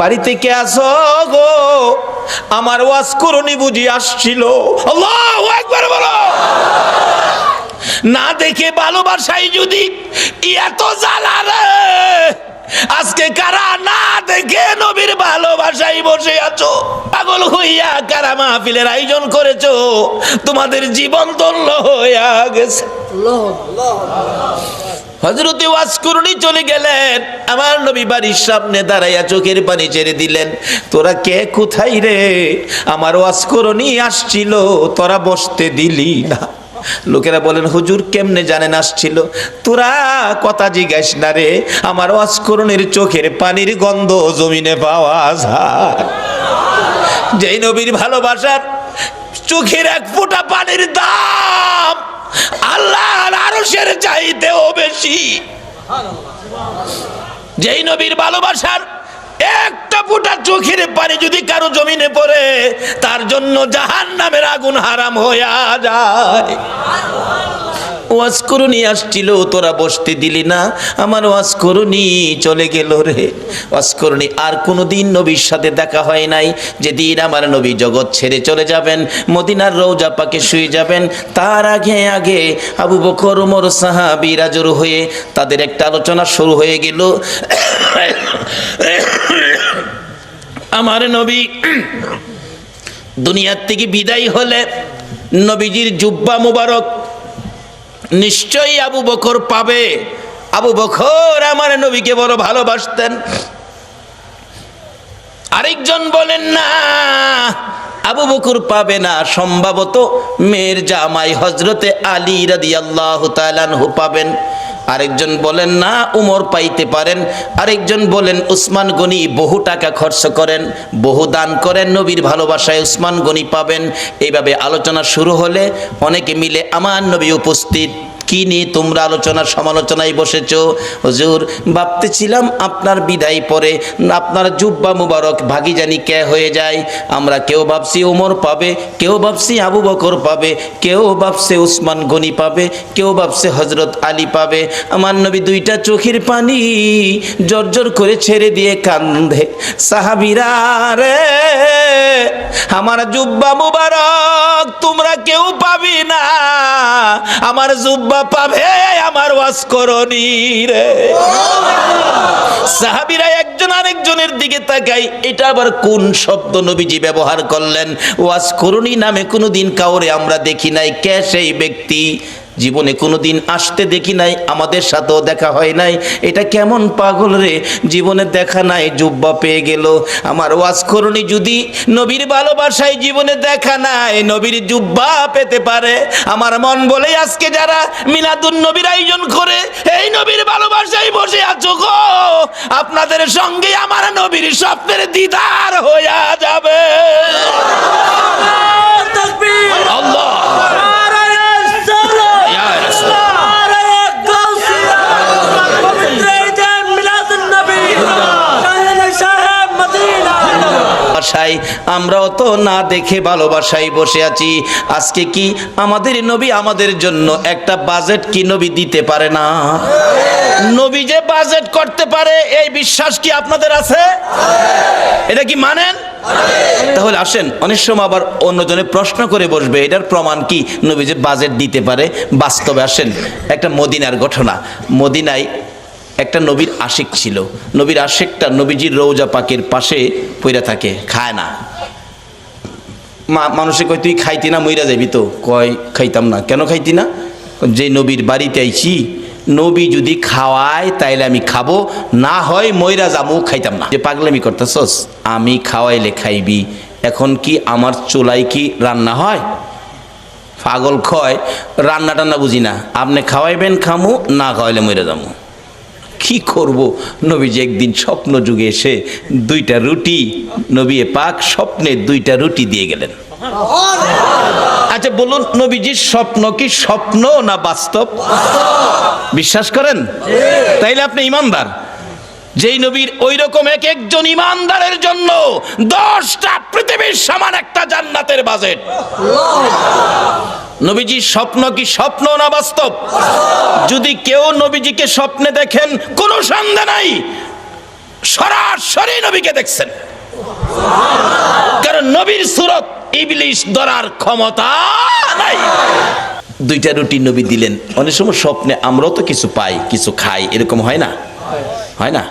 বাড়িতে কে আসো গো? আমার ওয়াজ করনি বুঝি আসছিল। আল্লাহু আকবার বলো। না দেখে ভালোবাসাই যদি এত জ্বালা রে, আজকে কারা না দেখে নবীর ভালোবাসায় বসে আছো, পাগল হইয়া কারা মাহফিলের আয়োজন করেছো, তোমাদের জীবন ধন্য হইয়া গেছে। হযরত ওয়াজ করনি চলে গেলেন, আমার নবী বাড়ির সামনে দাঁড়াইয়া চোখের পানি ছেড়ে দিলেন। তোরা কে, কোথায় রে? আমার ওয়াজ করনি আসছিল, তোরা বসতে দিলি না। লোকেরা বলেন, হুজুর কেমনে জানেন আসছিল? তোরা কথা জিজ্ঞাস না রে, আমার ওয়াজ করনির চোখের পানির গন্ধ জমিনে পাওয়া যায়। যেই নবীর ভালোবাসার চোখের এক ফোঁটা পানির দাম আল্লাহর আরশের চাইতেও বেশি। যেই নবীর ভালোবাসার একটা ফোঁটা চোখের পানি যদি কারো জমিনে পড়ে, তার জন্য জাহান্নামের আগুন হারাম হইয়া যায়। ওয়াজ করনি আসছিল, তোরা বসতে দিলি না, আমার ওয়াজ করনি চলে গেল রে। ওয়াজ করনি আর কোনোদিন নবীর সাথে দেখা হয় নাই। যেদিন আমার নবী জগৎ ছেড়ে চলে যাবেন, মদিনার রওজা পাকে শুয়ে যাবেন, তার আগে আগে আবু বকর, ওমর সাহাবীরা জড়ো হয়ে তাদের একটা আলোচনা শুরু হয়ে গেল। আমার নবী দুনিয়ার থেকে বিদায় হলে নবীজির জুব্বা মুবারক নিশ্চয়ই আবু বকর পাবে। আবু বকর আমার নবীকে বড় ভালোবাসতেন। আরেকজন বলেন না, আবু বকর পাবে না, সম্ভবত মেয়ের জামাই হযরতে আলী রাদিয়াল্লাহু তাআলা আনহু পাবেন। আরেকজন বলেন না, উমর পাইতে পারেন। আরেকজন বলেন উসমান গনি বহু টাকা খরচ করেন, বহু দান করেন, নবীর ভালোবাসায় উসমান গনি পাবেন। এইভাবে আলোচনা শুরু হলে অনেকে মিলে আমার নবী উপস্থিত। কি নিয়ে তোমরা আলোচনা সমালোচনায় বসেছো? হুজুর ভাবতেছিলাম আপনার বিদায় পরে আপনার জুব্বা মুবারক ভাগি জানি কে হয়ে যায়। আমরা কেউ ভাবছি ওমর পাবে, কেউ ভাবছি আবু বকর পাবে, কেউ ভাবছে উসমান গনি পাবে, কেউ ভাবছে হযরত আলী পাবে। আমার নবী দুইটা চোখের পানি জর্জর করে ছেড়ে দিয়ে কান্দে, সাহাবীরা রে আমার জুব্বা মুবারক তোমরা কেউ পাবি না, আমার জুব্বা পাবে আমার ওয়াজ করনি রে। সাহাবীরা একজন আরেকজনের দিকে তাকাই, এটা আবার কোন শব্দ নবীজি ব্যবহার করলেন? ওয়াজ করনি নামে কোনোদিন কাউরে আমরা দেখি নাই। কে সেই ব্যক্তি? জীবনে কোনোদিন আসতে দেখি নাই, আমাদের সাথেও দেখা হয় নাই। এটা কেমন পাগল রে, জীবনে দেখা নাই, জুব্বা পেয়ে গেল। আমার ওয়াজ করনি যদি নবীর ভালোবাসায় জীবনে দেখা নাই, নবীর জুব্বা পেতে পারে। আমার মন বলে আজকে যারা মিলাদুন নবীর আয়োজন করে এই নবীর ভালোবাসায় বসে আছো গো, আপনাদের সঙ্গে আমার নবীর স্বপ্নের দিদার হইয়া যাবে। আল্লাহ আমরাও তো না দেখে ভালোবাসায় বসে আছি। আজকে কি আমাদের নবী আমাদের জন্য একটা বাজেট কি নবী দিতে পারে না? নবী যে বাজেট করতে পারে এই বিশ্বাস কি আপনাদের আছে? এটা কি মানেন? তাহলে আসেন, অনেক সময় আবার অন্যজনে প্রশ্ন করে বসবে এটার প্রমাণ কি নবী যে বাজেট দিতে পারে। বাস্তবে আসেন একটা মদিনার ঘটনা। মদিনায় একটা নবীর আশিক ছিল। নবীর আশিকটা নবীজির রওজা পাকের পাশে পইরা থাকে, খায় না। মানুষে কয় তুই খাইতি না, মইরা যাবি তো? কয় খাইতাম না। কেন খাইতি না? যে নবীর বাড়িতে আইছি, নবী যদি খাওয়ায় তাইলে আমি খাবো, না হয় মইরা যাবো, খাইতাম না। যে পাগলামি করতেছস, আমি খাওয়াইলে খাইবি, এখন কি আমার চুলাই কি রান্না হয়? পাগল কয় রান্না টান্না বুঝি না, আপনি খাওয়াইবেন খামু, না খাওয়াইলে মইরা যাবো। কি করব? নবীজি একদিন স্বপ্ন যুগে এসে দুইটা রুটি, নবী পাক স্বপ্নে দুইটা রুটি দিয়ে গেলেন। আচ্ছা বলুন, নবীজির স্বপ্ন কি স্বপ্ন না বাস্তব? বিশ্বাস করেন? তাইলে আপনি ইমানদার। যেই নবীর ওই রকম এক একজন ইমানদারের জন্য 10টা পৃথিবীর সমান একটা জান্নাতের বাজেট। নবীজির স্বপ্ন কি স্বপ্ন না বাস্তব? যদি কেউ নবীজিকে স্বপ্নে দেখেন, কোনো সন্দেহ নাই সরাসরি নবীকে দেখছেন, কারণ নবীর সুরত ইবলিশ ধরার ক্ষমতা নাই। 2টা রুটি নবী দিলেন। অনেক সময় স্বপ্নে আমরাও তো কিছু পাই, কিছু খাই, এরকম হয় না? হয় না?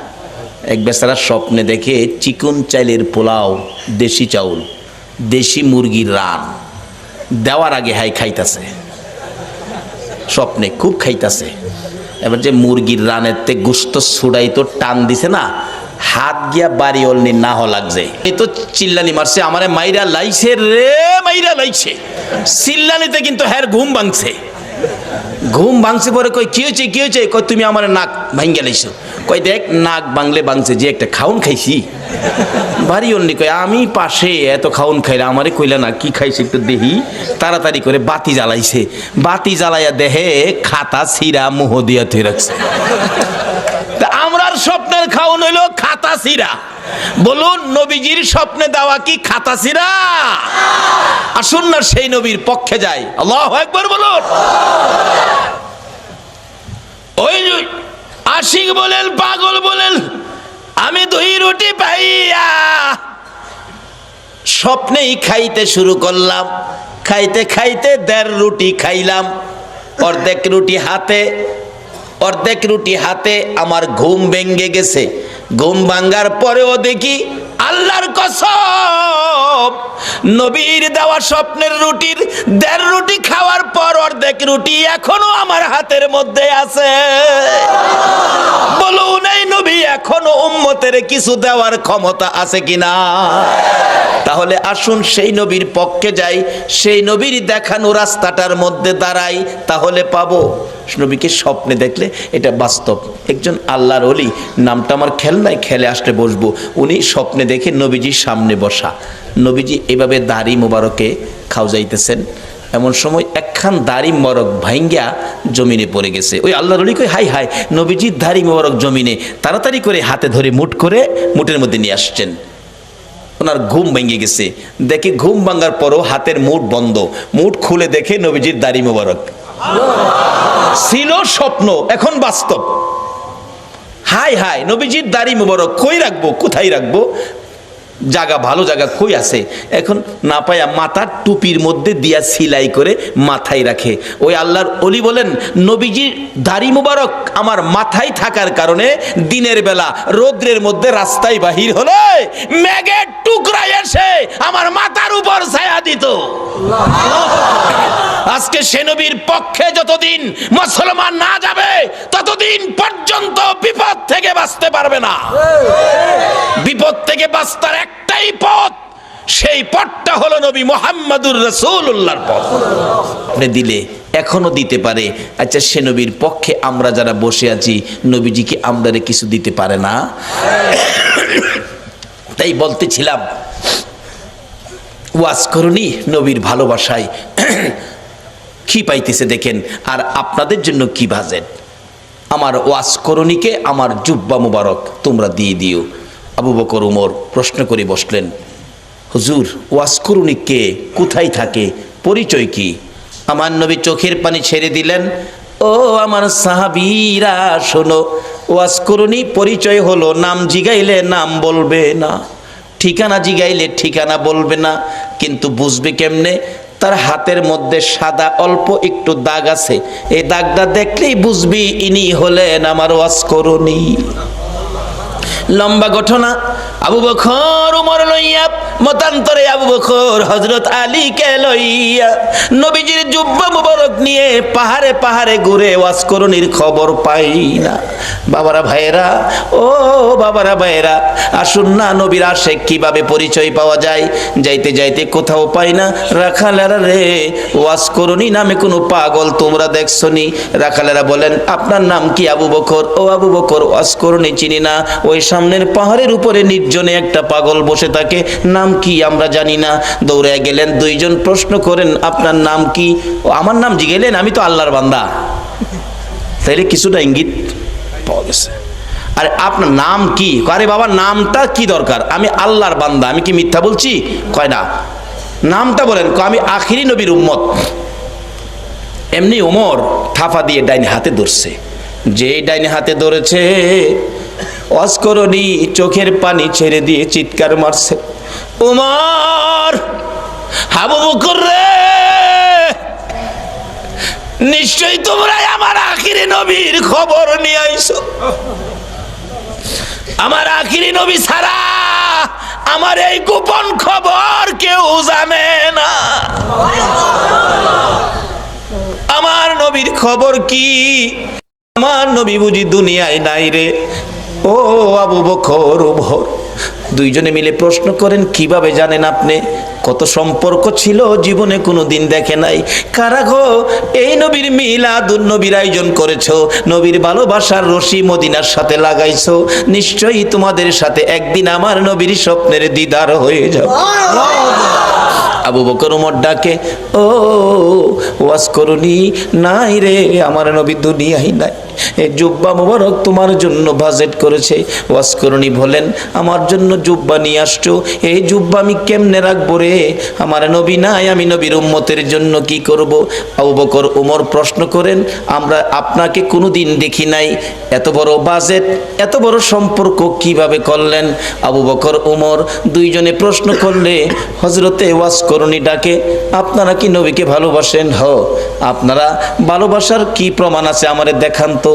এক বেচারা স্বপ্নে দেখে চিকন চাইলের পোলাও, দেশি চাউল, দেশি মুরগির রান দেওয়ার আগে হাই খাইতাছে, স্বপ্নে খুব খাইতাছে। এবার যে মুরগির রানের তে গোস্ত ছুড়াই তো টান দিছে না, হাত গিয়া বাড়ি অলনি না হ লাগছে, এই তো চিল্লানি মারছে, আমারে মাইরা লাইছে রে, মাইরা লাইছে। চিল্লানিতে কিন্তু হ্যার ঘুম ভাঙছে। ঘুম ভাঙছে পরে কই কি হয়েছে, কি হয়েছে? কই তুমি আমার নাক ভাঙ্গে লাইছো। কই দেখ নাক ভাঙলে ভাঙছে, যে একটা খাউন খাইছি। বাড়ি অন্যি কই আমি পাশে এত খাউন খাইলা, আমারে কইলা না কি খাইছে একটু দেহি। তাড়াতাড়ি করে বাতি জ্বালাইছে, বাতি জ্বালাইয়া দেহে খাতা ছিঁড়া মুহ দিয়া থুই রাখছে। তা আমরার স্বপ্নের খাউন হইলো খাতা ছিঁড়া। বলুন নবীজির স্বপ্নে দেওয়া কি খাতা ছিঁড়া? আসুন না সেই নবীর পক্ষে যাই। আল্লাহু আকবার বলুন। ওই আশিক বলেন, পাগল বলেন, আমি 2 রুটি পাইয়া স্বপ্নেই খাইতে শুরু করলাম। খাইতে খাইতে 1.5 রুটি খাইলাম। অর্ধেক রুটি হাতে আমার ঘুম ভেঙে গেছে। ঘুম ভাঙ্গার পরেও দেখি আল্লাহর কসম, নবীর দেওয়া স্বপ্নের রুটির 1.5 রুটি খাওয়ার পর অর্ধেক রুটি এখনো আমার হাতের মধ্যে আছে। বলুন এই নবী এখনো উম্মতের কিছু দেওয়ার ক্ষমতা আছে কিনা? তাহলে আসুন সেই নবীর পক্ষে যাই, সেই নবীর দেখানো রাস্তাটার মধ্যে দাঁড়াই, তাহলে পাবো। নবীকে স্বপ্নে দেখলে এটা বাস্তব। একজন আল্লাহর ওলি, নামটা আমার খেয়াল নাই, খেলে আসলে বসবো। উনি স্বপ্নে দেখে নবীজির সামনে বসা, নবীজি এভাবে দাড়ি মোবারকে খাও যাইতেছেন। এমন সময় একখান দাড়ি মোবারক ভাঙ্গা জমিনে পড়ে গেছে। ওই আল্লাহর ওলি কই হাই হাই, নবীজির দাড়ি মোবারক জমিনে। তাড়াতাড়ি করে হাতে ধরে মুঠের মধ্যে নিয়ে আসছেন। ওনার ঘুম ভেঙে গেছে। দেখে ঘুম ভাঙার পরও হাতের মুঠ বন্ধ। মুঠ খুলে দেখে নবীজির দাড়ি মোবারক। ছিল স্বপ্ন, এখন বাস্তব। হাই হাই, নবীজির দাড়ি মোবারক কই রাখবো, কোথায় রাখবো? জায়গা, ভালো জায়গা কই আছে? এখন না পায়া মাথার টুপির মধ্যে দিয়া সিলাই করে মাথায় রাখে। ওই আল্লাহর ওলি বলেন নবীজির দাড়ি মুবারক আমার মাথায় থাকার কারণে দিনের বেলা রৌদ্রের মধ্যে রাস্তায় বাহির হলে মেঘের টুকরা এসে আমার মাথার উপর ছায়া দিত। আজকে সে নবীর পক্ষে যতদিন মুসলমান না যাবে ততদিন পর্যন্ত বিপদ থেকে বাঁচতে পারবে না। বিপদ থেকে বাঁচার একটাই পথ, সেই পথটা হলো নবী মুহাম্মদুর রাসূলুল্লাহর পথ। আপনি দিলে এখনো দিতে পারে। আচ্ছা, সে নবীর পক্ষে আমরা যারা বসে আছি, নবীজি কি আমরারে কিছু দিতে পারে না? তাই বলতেছিলাম, ওয়াজ করুনি নবীর ভালোবাসায় কি পাইতেছে দেখেন, আর আপনাদের জন্য কি বাজেট। আমার ওয়াজ করুনিকে আমার জুব্বা মুবারক তোমরা দিয়ে দিও। আবু বকর উমর প্রশ্ন করে বসলেন, হুজুর ওয়াজ করুনি কে, কোথায় থাকে, পরিচয় কি? আমার নবী চোখের পানি ছেড়ে দিলেন, ও আমার সাহাবীরা শোনো, ওয়াজ করুনি পরিচয় হলো নাম জিগাইলে নাম বলবে না, ঠিকানা জিগাইলে ঠিকানা বলবে না, কিন্তু বুঝবে কেমনে? তার হাতের মধ্যে সাদা অল্প একটু দাগ আছে, এই দাগটা দেখলেই বুঝবি ইনি হলেন আমার ওয়াজ করুনি। লম্বা ঘটনা। আবু বকর উমর লইয়া, মতান্তরে আবু বকর হযরত আলীকে লইয়া নবীজির জুব্বা মুবারক নিয়ে পাহাড়ে পাহাড়ে ঘুরে ওয়াজ করুনির খবর পাই না। বাবারা ভাইয়েরা, ও বাবারা ভাইয়েরা, আসুন না নবীর আশিক কিভাবে পরিচয় পাওয়া যায়। যাইতে যাইতে কোথাও পাই না। রাখালেরা রে, ওয়াজ করুনি নামে কোনো পাগল তোমরা দেখছনি? রাখালেরা বলেন, আপনার নাম কি? আবু বকর। ও আবু বকর, ওয়াজ করুনি চিনি না। ওই সামনের পাহাড়ের উপরে নির্জনে একটা পাগল বসে থাকে, নাম কি আমরা জানি না। দৌড়ে গেলেন, দুইজন প্রশ্ন করেন, আপনার নাম কি? ও আমার নাম জিগেলেন, আমি তো আল্লাহর বান্দা। তাইলে কিছুটা ইঙ্গিত পাওয়া গেছে। আরে আপনার নাম কি? আরে বাবা নামটা কি দরকার, আমি আল্লাহর বান্দা, আমি কি মিথ্যা বলছি? কয় না, নামটা বলেন। আমি আখিরি নবীর উম্মত। এমনি ওমর থাপা দিয়ে ডাইনে হাতে ধরছে, যে ডাইনে হাতে ধরেছে অস্করণী চোখের পানি ছেড়ে দিয়ে চিৎকার মারছে, ওমর, আবু বকর রে, নিশ্চয়ই তোমরা আমার আখিরি নবীর খবর নিয়ে আইছো। আমার আখিরি নবী ছাড়া আমার এই গোপন খবর কেউ জানে না। আমার নবীর খবর কি? আমার নবী বুঝি দুনিয়ায় নাই রে? ও আবু বকর, ওমর দুইজনে মিলে প্রশ্ন করেন, কিভাবে জানেন আপনি? কত সম্পর্ক ছিল, জীবনে কোনো দিন দেখে নাই। কারা গো এই নবীর মিলাদুন নবীর আয়োজন করেছো, নবীর ভালোবাসার রশি মদিনার সাথে লাগাইছো, নিশ্চয়ই তোমাদের সাথে একদিন আমার নবীর স্বপ্নের দিদার হয়ে যাবে। আবু বকর ওমর ডাকে, ও ওয়াজ করুনি? নাই রে, আমার নবী দুনিয়ায় নাই। এই জুব্বা মোবারক তোমার জন্য বাজেট করেছে। ওয়াজ করুনি বলেন, আমার জন্য জুব্বা নিয়ে আসছো, এই জুব্বা আমি কেমনে রাখবো রে? আমার নবী নাই, আমি নবীর উম্মতের জন্য কি করব? আবু বকর ওমর প্রশ্ন করেন, আমরা আপনাকে কোনোদিন দেখি নাই, এত বড় বাজেট, এত বড় সম্পর্ক কিভাবে করলেন? আবু বকর ওমর দুইজনে প্রশ্ন করলে হযরতে ওয়াজ করুনি ডাকে, আপনারা কি নবীকে ভালোবাসেন? হ, আপনারা ভালোবাসার কি প্রমাণ আছে আমারে দেখান তো।